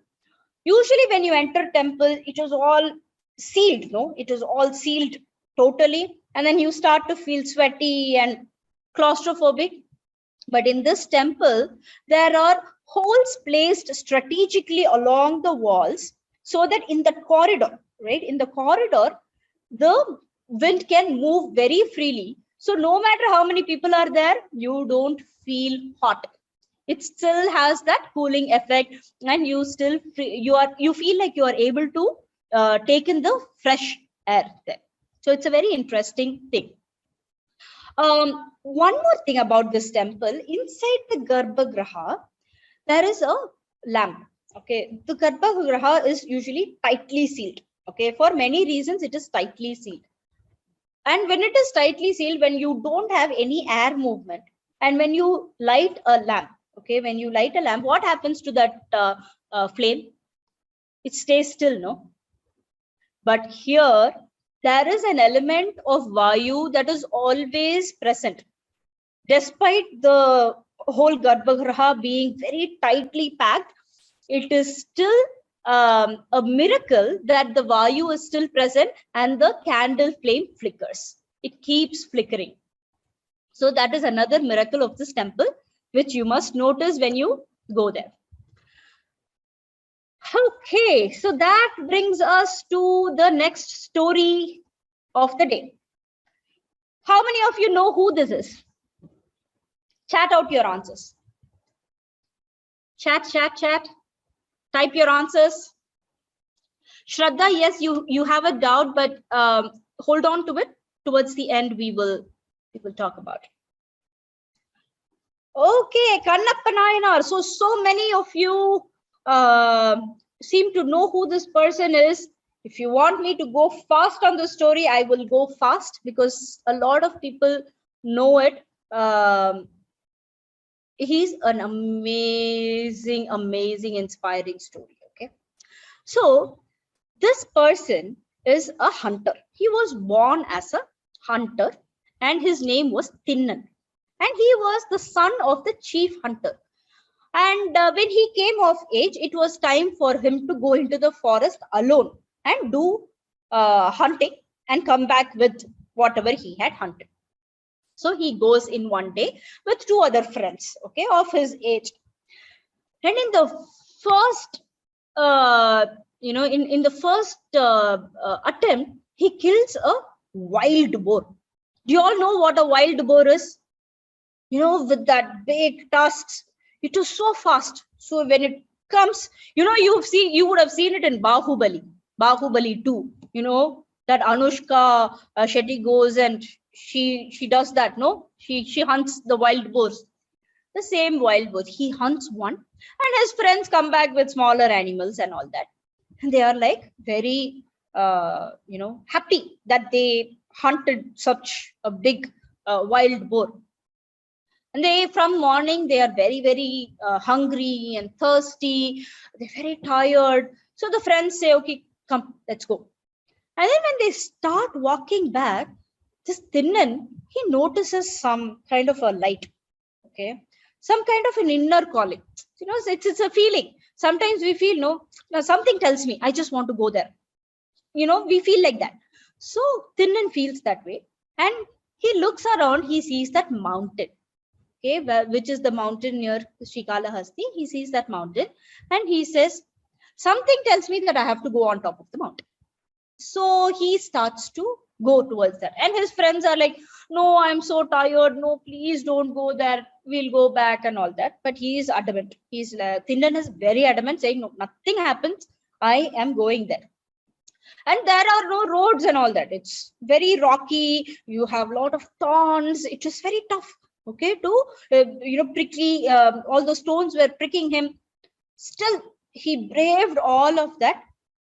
usually when you enter temple, it is all sealed, no? It is all sealed totally. And then you start to feel sweaty and claustrophobic. But in this temple, there are holes placed strategically along the walls, so that in the corridor, right, in the corridor, the wind can move very freely. So no matter how many people are there, you don't feel hot. It still has that cooling effect, and you still you feel like you are able to take in the fresh air there. So it's a very interesting thing. One more thing about this temple, inside the Garbhagriha, there is a lamp. Okay, the Garbhagriha is usually tightly sealed. Okay, for many reasons it is tightly sealed. And when it is tightly sealed, when you don't have any air movement, and when you light a lamp, okay, when you light a lamp, what happens to that flame? It stays still, no? But here, there is an element of Vayu that is always present. Despite the whole Garbhagriha being very tightly packed, it is still a miracle that the Vayu is still present and the candle flame flickers. It keeps flickering. So that is another miracle of this temple, which you must notice when you go there. Okay, so that brings us to the next story of the day. How many of you know who this is? Chat out your answers. Chat. Type your answers. Shraddha, yes, you have a doubt, but hold on to it. Towards the end, we will talk about it. Okay, Kannappa Nayanar. So many of you seem to know who this person is. If you want me to go fast on the story, I will go fast, because a lot of people know it. He's an amazing, inspiring story. Okay, so this person is a hunter. He was born as a hunter, and his name was Tinnan, and he was the son of the chief hunter. And when he came of age, it was time for him to go into the forest alone and do hunting and come back with whatever he had hunted. So he goes in one day with two other friends, okay, of his age. And in the first, in the first attempt, he kills a wild boar. Do you all know what a wild boar is? You know, with that big tusks, it is so fast. So when it comes, you know, you would have seen it in Bahubali 2. You know, that Anushka Shetty goes and she does that. No, she hunts the wild boars. The same wild boar. He hunts one, and his friends come back with smaller animals and all that. And they are like very, happy that they hunted such a big wild boar. And they, from morning, they are very, very hungry and thirsty. They're very tired. So the friends say, okay, come, let's go. And then when they start walking back, this Tinnan, he notices some kind of a light. Okay. Some kind of an inner calling. You know, it's a feeling. Sometimes we feel, no, something tells me, I just want to go there. You know, we feel like that. So Tinnan feels that way. And he looks around, he sees that mountain. Okay, which is the mountain near Srikalahasti. He sees that mountain and he says, something tells me that I have to go on top of the mountain. So he starts to go towards that. And his friends are like, no, I'm so tired. No, please don't go there. We'll go back and all that. But he is adamant. Tindan is very adamant, saying, no, nothing happens. I am going there. And there are no roads and all that. It's very rocky. You have a lot of thorns. It is very tough. Okay, to prickly. All the stones were pricking him. Still, he braved all of that,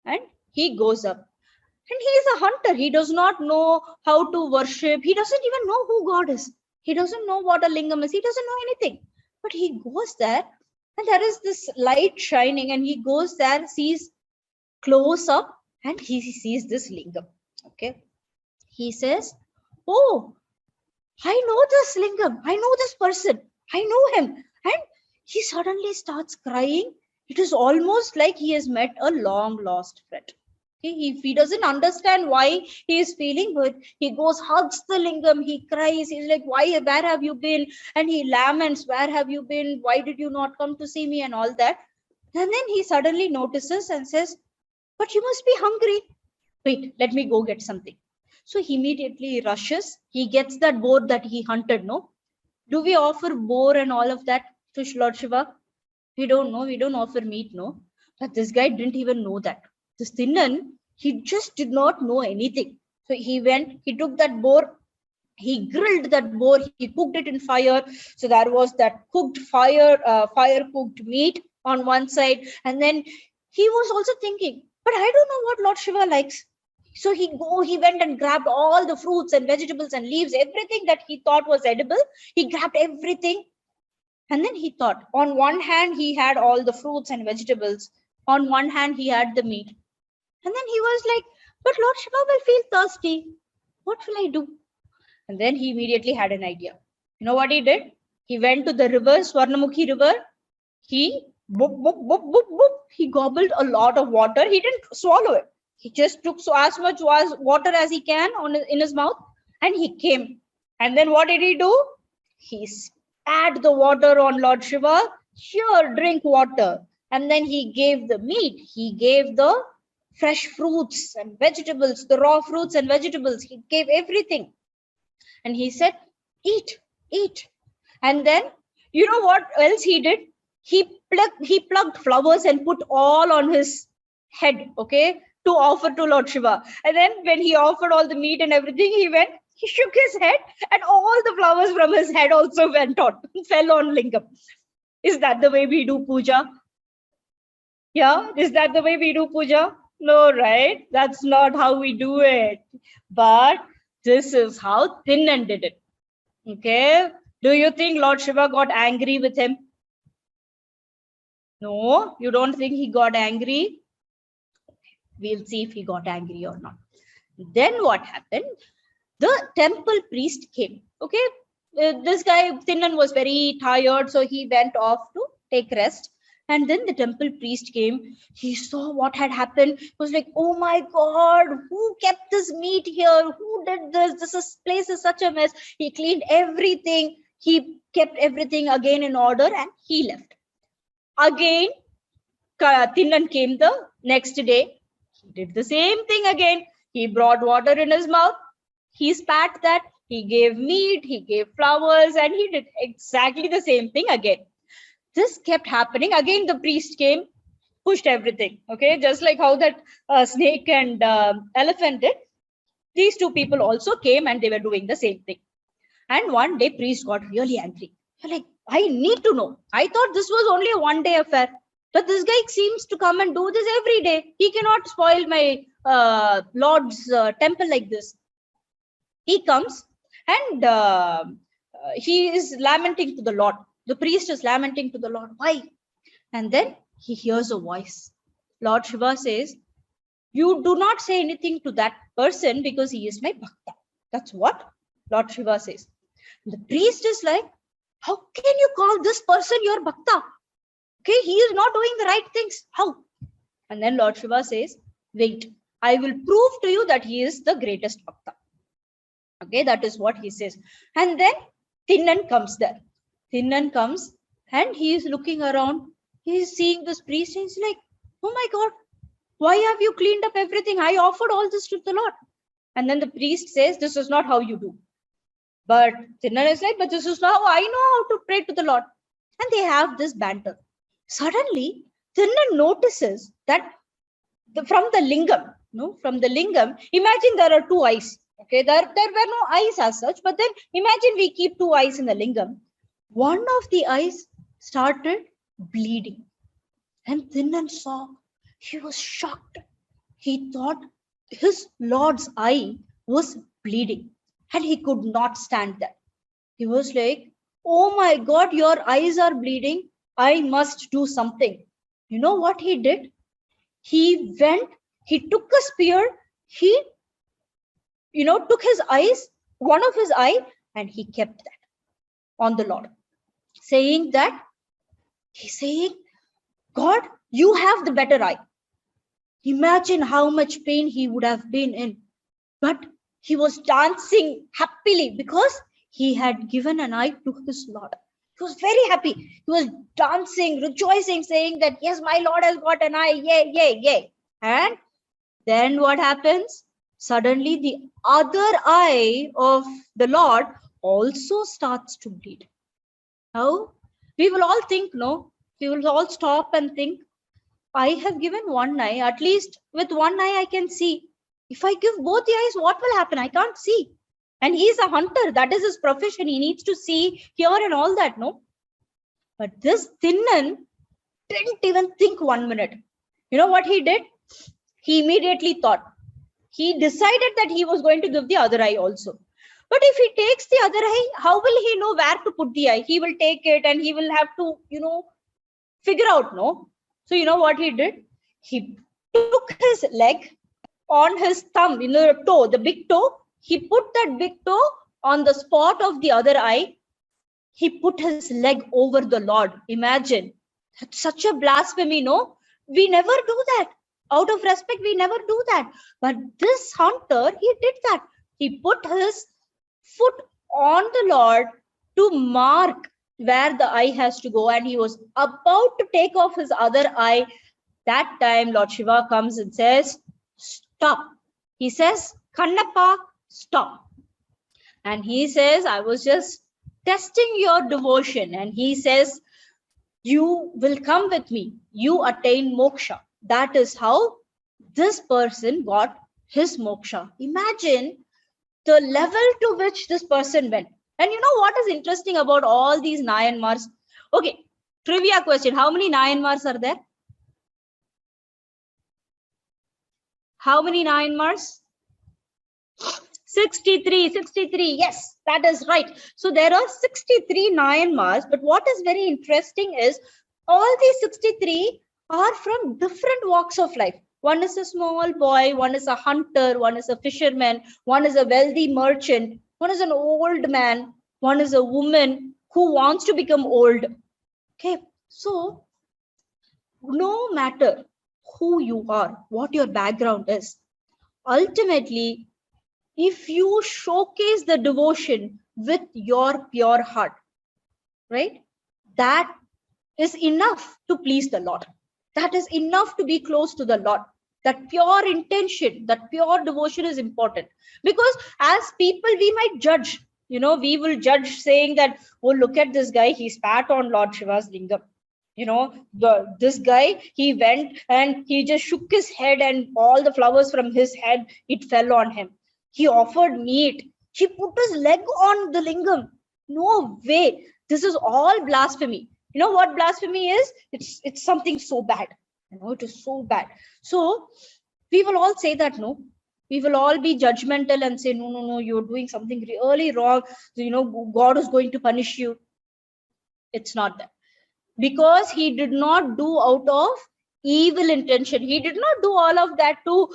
and he goes up. And he is a hunter. He does not know how to worship. He doesn't even know who God is. He doesn't know what a lingam is. He doesn't know anything. But he goes there, and there is this light shining, and he goes there, sees close up, and he sees this lingam. Okay, he says, oh, I know this lingam. I know this person. I know him. And he suddenly starts crying. It is almost like he has met a long lost friend. Okay? He doesn't understand why he is feeling good. He goes, hugs the lingam. He cries. He's like, where have you been? And he laments, where have you been? Why did you not come to see me? And all that. And then he suddenly notices and says, but you must be hungry. Wait, let me go get something. So he immediately rushes. He gets that boar that he hunted, no? Do we offer boar and all of that to Lord Shiva? We don't know. We don't offer meat, no? But this guy didn't even know that. This Tinnan, he just did not know anything. So he went, he took that boar, he grilled that boar, he cooked it in fire. So there was that cooked fire cooked meat on one side. And then he was also thinking, but I don't know what Lord Shiva likes. So he went and grabbed all the fruits and vegetables and leaves, everything that he thought was edible. He grabbed everything. And then he thought, on one hand, he had all the fruits and vegetables. On one hand, he had the meat. And then he was like, but Lord Shiva will feel thirsty. What will I do? And then he immediately had an idea. You know what he did? He went to the river, Swarnamukhi river. He he gobbled a lot of water. He didn't swallow it. He just took as much water as he can in his mouth, and he came. And then what did he do? He spat the water on Lord Shiva. Here, drink water. And then he gave the meat. He gave the fresh fruits and vegetables, the raw fruits and vegetables. He gave everything. And he said, eat, eat. And then, you know what else he did? He plucked flowers and put all on his head, okay, to offer to Lord Shiva. And then when he offered all the meat and everything, he shook his head, and all the flowers from his head also fell on lingam. Is that the way we do puja? Yeah, is that the way we do puja? No, right? That's not how we do it. But this is how Tinnan did it. Okay. Do you think Lord Shiva got angry with him? No, you don't think he got angry? We'll see if he got angry or not. Then what happened? The temple priest came. Okay. This guy, Tinnan, was very tired, so he went off to take rest. And then the temple priest came. He saw what had happened. He was like, oh my God, who kept this meat here? Who did this? This place is such a mess. He cleaned everything. He kept everything again in order, and he left. Again, Tinnan came the next day. He did the same thing again. He brought water in his mouth. He spat that. He gave meat. He gave flowers. And he did exactly the same thing again. This kept happening. Again, the priest came, pushed everything. Okay, just like how that snake and elephant did. These two people also came and they were doing the same thing. And one day, priest got really angry. Like, I need to know. I thought this was only a one-day affair. But this guy seems to come and do this every day. He cannot spoil my Lord's temple like this. He comes and he is lamenting to the Lord. The priest is lamenting to the Lord. Why? And then he hears a voice. Lord Shiva says, you do not say anything to that person because he is my bhakta. That's what Lord Shiva says. The priest is like, how can you call this person your bhakta? Okay, he is not doing the right things. How? And then Lord Shiva says, wait, I will prove to you that he is the greatest bhakta. Okay, that is what he says. And then Tinnan comes there. Tinnan comes and he is looking around. He is seeing this priest and he's like, oh my God, why have you cleaned up everything? I offered all this to the Lord. And then the priest says, this is not how you do. But Tinnan is like, but this is how I know how to pray to the Lord. And they have this banter. Suddenly, Tinnan notices that from the lingam, imagine there are two eyes. Okay, there were no eyes as such, but then imagine we keep two eyes in the lingam. One of the eyes started bleeding. And Tinnan saw, he was shocked. He thought his Lord's eye was bleeding and he could not stand that. He was like, oh my God, your eyes are bleeding. I must do something. You know what he did? He went, he took a spear, he, took his eyes, one of his eye, and he kept that on the Lord. Saying that, he's saying, God, you have the better eye. Imagine how much pain he would have been in. But he was dancing happily because he had given an eye to his Lord. He was very happy. He was dancing, rejoicing, saying that, yes, my Lord has got an eye. Yay, yay, yay. And then what happens? Suddenly the other eye of the Lord also starts to bleed. Now, we will all think, we will all stop and think, I have given one eye, at least with one eye I can see. If I give both the eyes, what will happen? I can't see. And he is a hunter. That is his profession. He needs to see, hear and all that, no? But this Tinnan didn't even think 1 minute. You know what he did? He immediately thought. He decided that he was going to give the other eye also. But if he takes the other eye, how will he know where to put the eye? He will take it and he will have to, figure out, no? So you know what he did? He took his leg on his thumb, the toe, the big toe. He put that big toe on the spot of the other eye. He put his leg over the Lord. Imagine. That's such a blasphemy, no? We never do that. Out of respect, we never do that. But this hunter, he did that. He put his foot on the Lord to mark where the eye has to go. And he was about to take off his other eye. That time, Lord Shiva comes and says, stop. He says, Kannappa, stop. And he says, I was just testing your devotion. And he says, you will come with me. You attain moksha. That is how this person got his moksha. Imagine the level to which this person went. And you know what is interesting about all these Nayanmars? Okay, trivia question. How many Nayanmars are there? How many Nayanmars? 63. Yes, that is right. So there are 63 Nayanmars. But what is very interesting is all these 63 are from different walks of life. One is a small boy, one is a hunter, one is a fisherman, one is a wealthy merchant, one is an old man, one is a woman who wants to become old. Okay, so no matter who you are, what your background is, ultimately, if you showcase the devotion with your pure heart, right, that is enough to please the Lord. That is enough to be close to the Lord. That pure intention, that pure devotion is important. Because as people, we might judge. We will judge saying that, oh, look at this guy, he spat on Lord Shiva's lingam. This guy, he went and he just shook his head, and all the flowers from his head, it fell on him. He offered meat. He put his leg on the lingam. No way. This is all blasphemy. You know what blasphemy is? It's something so bad. It is so bad. So we will all say that, no. We will all be judgmental and say, no, you're doing something really wrong. God is going to punish you. It's not that. Because he did not do out of evil intention. He did not do all of that to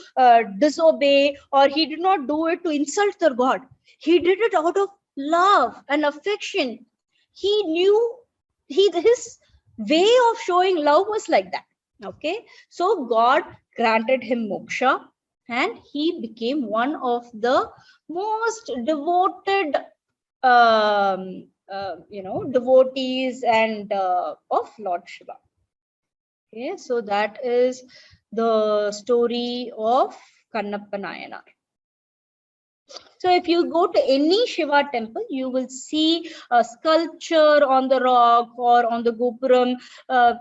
disobey, or he did not do it to insult the God. He did it out of love and affection. He knew his way of showing love was like that. Okay, so God granted him moksha, and he became one of the most devoted devotees and of Lord Shiva. Okay, so that is the story of Kannappa Nayanar. So if you go to any Shiva temple, you will see a sculpture on the rock or on the Gopuram.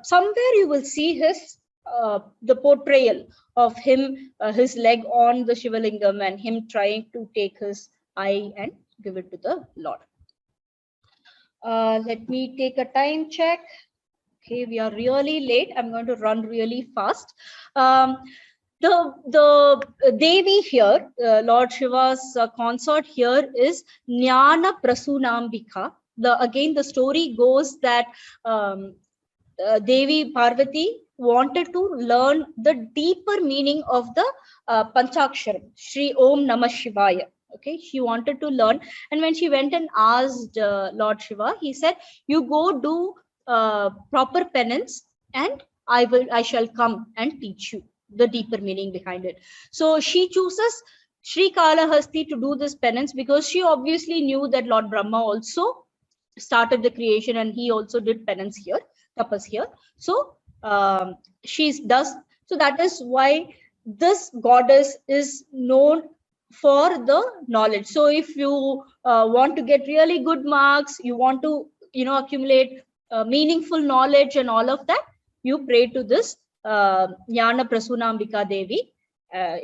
Somewhere you will see the portrayal of him, his leg on the Shivalingam, and him trying to take his eye and give it to the Lord. Let me take a time check. Okay, we are really late. I'm going to run really fast. The Devi here, Lord Shiva's consort here is Jnana Prasunambika. Again, the story goes that Devi Parvati wanted to learn the deeper meaning of the Panchaksharam, Shri Om Namah Shivaya. Okay, she wanted to learn, and when she went and asked Lord Shiva, he said, "You go do proper penance, and I shall come and teach you the deeper meaning behind it." So she chooses Sri Kalahasti to do this penance, because she obviously knew that Lord Brahma also started the creation, and he also did penance here, tapas here. So she does. So that is why this goddess is known for the knowledge. So if you want to get really good marks, you want to accumulate meaningful knowledge and all of that, you pray to this Jnana Prasunambika Devi.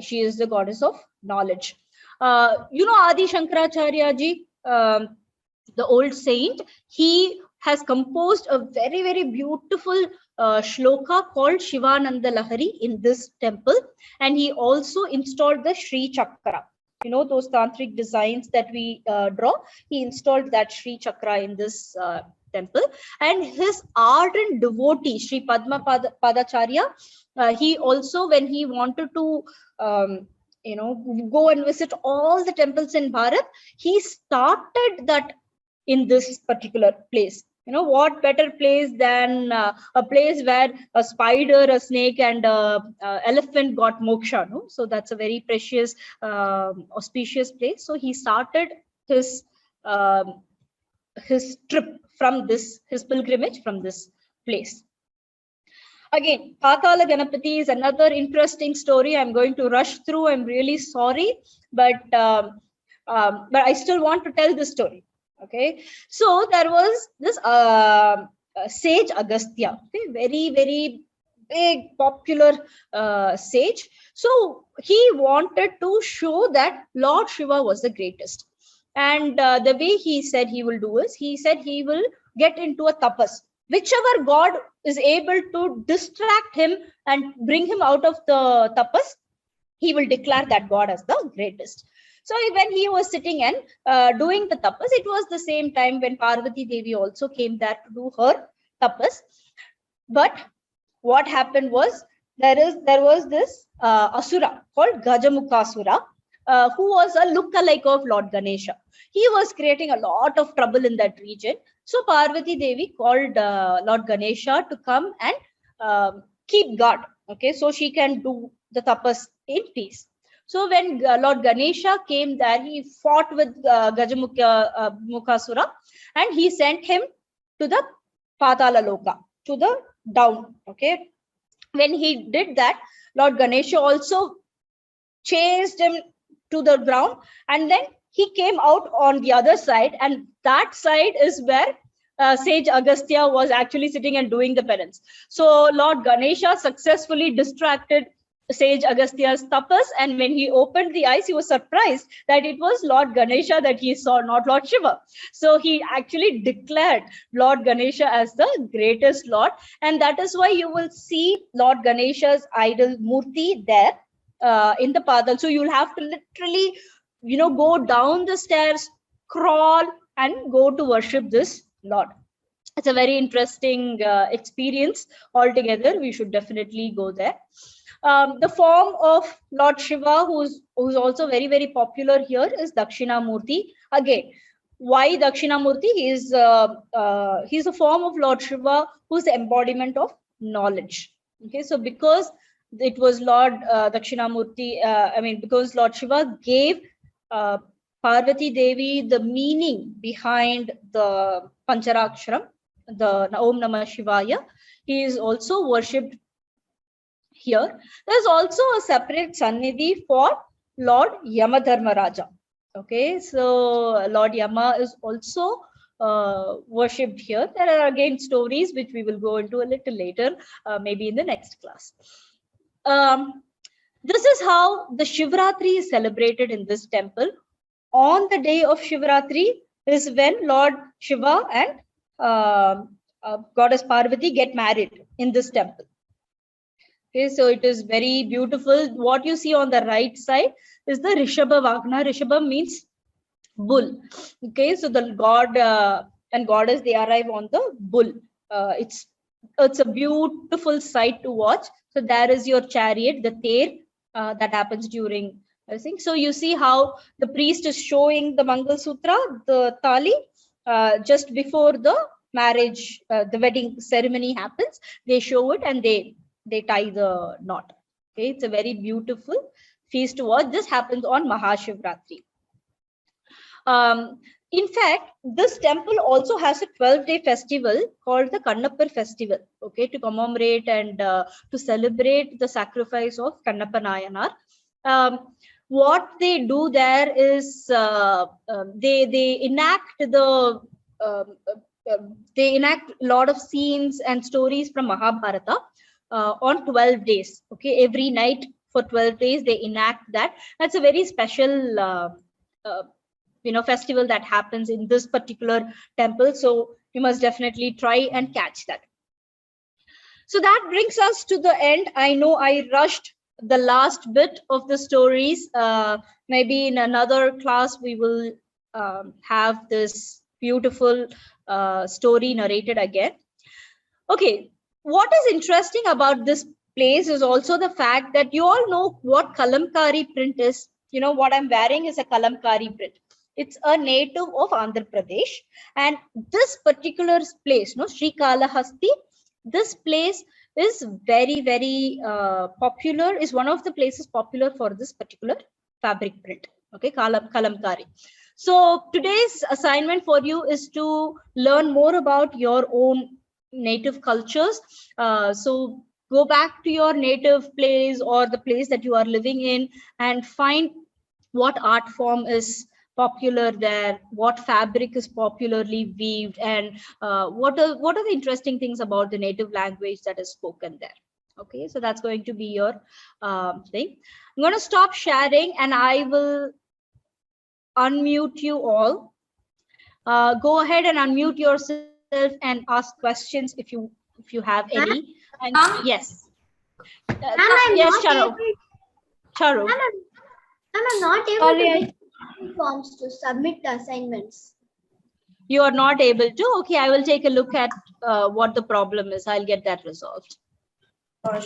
She is the goddess of knowledge. Adi Shankaracharya ji, the old saint, he has composed a very, very beautiful shloka called Shivananda Lahari in this temple, and he also installed the Sri Chakra. Those tantric designs that we draw, he installed that Sri Chakra in this temple. And his ardent devotee, Sri Padma Padacharya, he also, when he wanted to go and visit all the temples in Bharat, he started that in this particular place. What better place than a place where a spider, a snake, and elephant got moksha, no? So that's a very precious, auspicious place. So he started his trip from this, his pilgrimage from this place. Again, Patala Ganapati is another interesting story. I'm going to rush through. I'm really sorry, but I still want to tell this story. Okay, so there was this sage Agastya, okay, very, very big, popular sage. So he wanted to show that Lord Shiva was the greatest. And the way he said he will do is, he said he will get into a tapas. Whichever god is able to distract him and bring him out of the tapas, he will declare that god as the greatest. So when he was sitting and doing the tapas, it was the same time when Parvati Devi also came there to do her tapas. But what happened was, there was this asura called Gajamukasura, who was a lookalike of Lord Ganesha. He was creating a lot of trouble in that region. So Parvati Devi called Lord Ganesha to come and keep guard. Okay, so she can do the tapas in peace. So when Lord Ganesha came there, he fought with Gajamukasura, and he sent him to the Patala Loka, to the down. Okay, when he did that, Lord Ganesha also chased him to the ground, and then he came out on the other side, and that side is where sage Agastya was actually sitting and doing the penance. So Lord Ganesha successfully distracted sage Agastya's tapas, and when he opened the eyes, he was surprised that it was Lord Ganesha that he saw, not Lord Shiva. So he actually declared Lord Ganesha as the greatest Lord, and that is why you will see Lord Ganesha's idol Murthy there in the Padal. So you'll have to literally, go down the stairs, crawl, and go to worship this Lord. It's a very interesting experience altogether. We should definitely go there. The form of Lord Shiva, who's also very, very popular here, is Dakshina Murthy. Again, why Dakshina Murthy? He's a form of Lord Shiva who's the embodiment of knowledge. Okay, so because it was Lord Dakshina Murthy, because Lord Shiva gave Parvati Devi the meaning behind the Pancharaksharam, the Om Namah Shivaya, he is also worshipped here. There's also a separate Sannidhi for Lord Yamadharmaraja. Okay, so Lord Yama is also worshipped here. There are again stories which we will go into a little later, maybe in the next class. This is how the Shivratri is celebrated in this temple. On the day of Shivratri is when Lord Shiva and Goddess Parvati get married in this temple. Okay, so it is very beautiful. What you see on the right side is the Rishabha Vagna. Rishabha means bull. Okay, so the god and goddess, they arrive on the bull. It's a beautiful sight to watch. So there is your chariot, the Ter, that happens during everything. So you see how the priest is showing the Mangal Sutra, the Tali, just before the marriage, the wedding ceremony happens. They show it and they tie the knot. Okay, it's a very beautiful feast to watch. This happens on Mahashivratri. In fact, this temple also has a 12-day festival called the Kandapur Festival, okay, to commemorate and to celebrate the sacrifice of Kannappa Nayanar. What they do there is they enact they enact a lot of scenes and stories from Mahabharata on 12 days. Okay, every night for 12 days they enact that. That's a very special festival that happens in this particular temple. So you must definitely try and catch that. So that brings us to the end. I know I rushed the last bit of the stories. Maybe in another class we will have this beautiful story narrated again. Okay, what is interesting about this place is also the fact that you all know what kalamkari print is. You know, what I'm wearing is a kalamkari print. It's a native of Andhra Pradesh, and this particular place, Srikalahasti, this place is very, very popular, is one of the places popular for this particular fabric print, okay, kalamkari. So today's assignment for you is to learn more about your own native cultures. So go back to your native place or the place that you are living in and find what art form is popular there, what fabric is popularly weaved, and what are the interesting things about the native language that is spoken there. Okay, so that's going to be your thing. I'm going to stop sharing and I will unmute you all. Go ahead and unmute yourself and ask questions if you have any. And yes, yes, Charu. I'm not able to get forms to submit the assignments. You are not able to? Okay, I will take a look at what the problem is. I'll get that resolved. And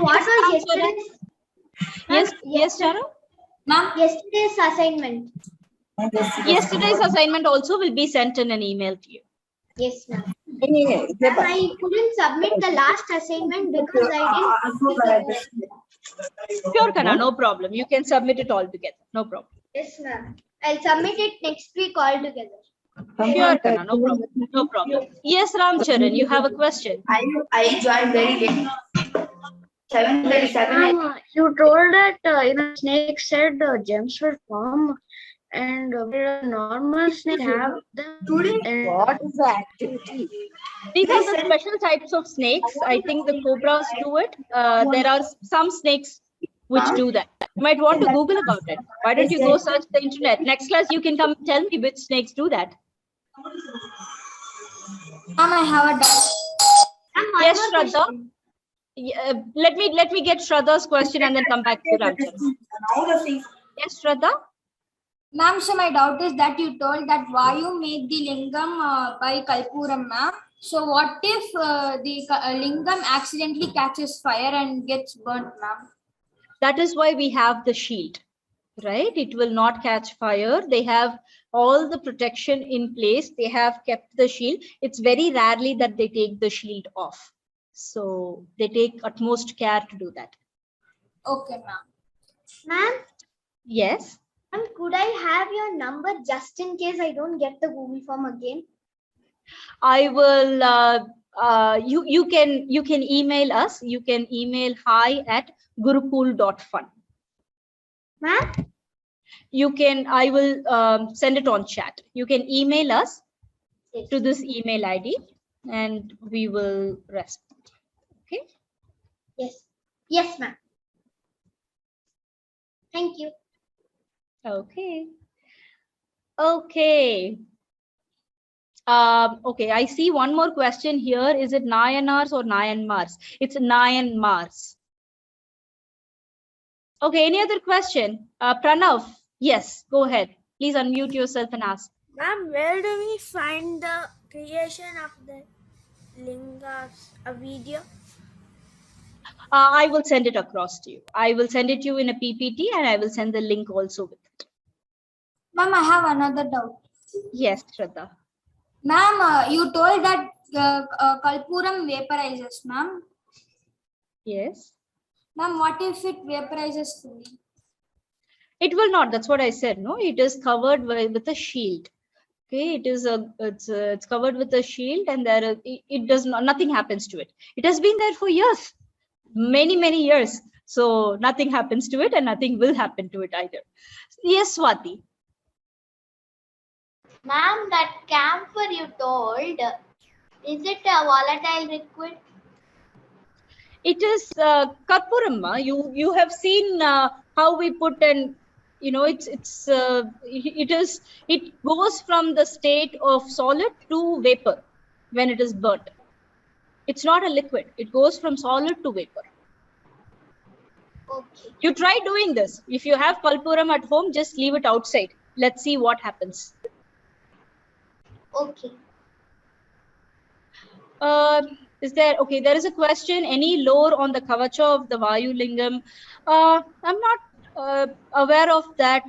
what was yesterday's? Yes, Charu? Yesterday's assignment. Yesterday's assignment also will be sent in an email to you. Yes, ma'am. I couldn't submit the last assignment because I didn't. Sure, Kana, no problem. You can submit it all together. No problem. Yes, ma'am. I'll submit it next week all together. Sure, Kana, no problem. No problem. Yes, Ram Charan, you have a question. I joined very late. You told that snake said gems will form, and normal snake have them. What is the activity? These are the special types of snakes. I think the cobras do it. There are some snakes which do that. You might want to Google about it. Why don't you go search the internet? Next class, you can come tell me which snakes do that. Ma'am, I have a doubt. Yes, Shraddha. Let me get Shraddha's question and then come back to Ramcharan. Yes, Shraddha. Ma'am, so my doubt is that you told that Vayu made the lingam by Kalpuram, ma'am. So what if the lingam accidentally catches fire and gets burnt, ma'am? That is why we have the shield, right? It will not catch fire. They have all the protection in place. They have kept the shield. It's very rarely that they take the shield off. So they take utmost care to do that. Okay, ma'am. Ma'am, Yes. and could I have your number just in case I don't get the Google form again? I will. You can email us. You can email hi@gurucool.fun. Ma'am? You can. I will send it on chat. You can email us Yes. to this email ID, and we will respond. Okay. Yes. Yes, ma'am. Thank you. Okay. Okay. Okay, I see one more question here. Is it Nayanars or Nayanmars? It's Nayanmars. Okay, any other question? Pranav, yes, go ahead. Please unmute yourself and ask. Ma'am, where do we find the creation of the lingas? A video? I will send it across to you. I will send it to you in a PPT and I will send the link also with it. Ma'am, I have another doubt. Yes, Shraddha. Ma'am, you told that Kalpuram vaporizes, ma'am. Yes. Ma'am, what if it vaporizes fully? It will not. That's what I said. No, it is covered with a shield. Okay, it's covered with a shield, and it does not. Nothing happens to it. It has been there for years, many years. So nothing happens to it, and nothing will happen to it either. Yes, Swati. Ma'am, that camphor you told, is it a volatile liquid? It is Karpuram. You have seen how we put an. It goes from the state of solid to vapor when it is burnt. It's not a liquid. It goes from solid to vapor. Okay. You try doing this. If you have Kalpuram at home, just leave it outside. Let's see what happens. Okay. There is a question. Any lore on the Kavacha of the Vayu Lingam? I'm not aware of that.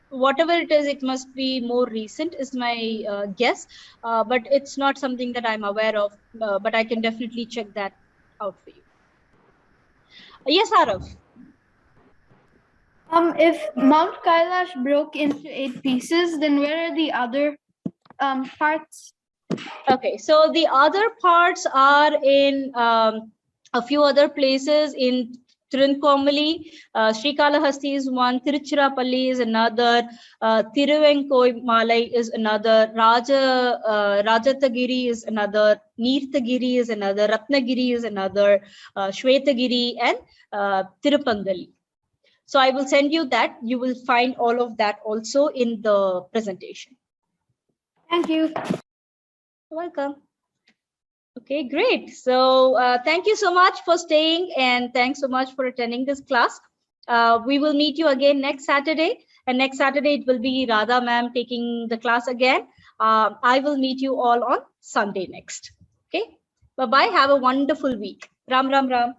Whatever it is, it must be more recent is my guess. But it's not something that I'm aware of. But I can definitely check that out for you. Yes, Arav. If Mount Kailash broke into 8 pieces, then where are the other parts? Okay, so the other parts are in a few other places in Trincomalee. Srikalahasti is one, Tiruchirappalli is another, Thiruvenkoimalai is another, Rajatagiri is another, Neerthagiri is another, Ratnagiri is another, Shwetagiri and Tirupangali. So I will send you that. You will find all of that also in the presentation. Thank you. Welcome. Okay, great. So thank you so much for staying and thanks so much for attending this class. We will meet you again next Saturday, and next Saturday it will be Radha ma'am taking the class again. I will meet you all on Sunday next. Okay, bye-bye. Have a wonderful week. Ram, ram, ram.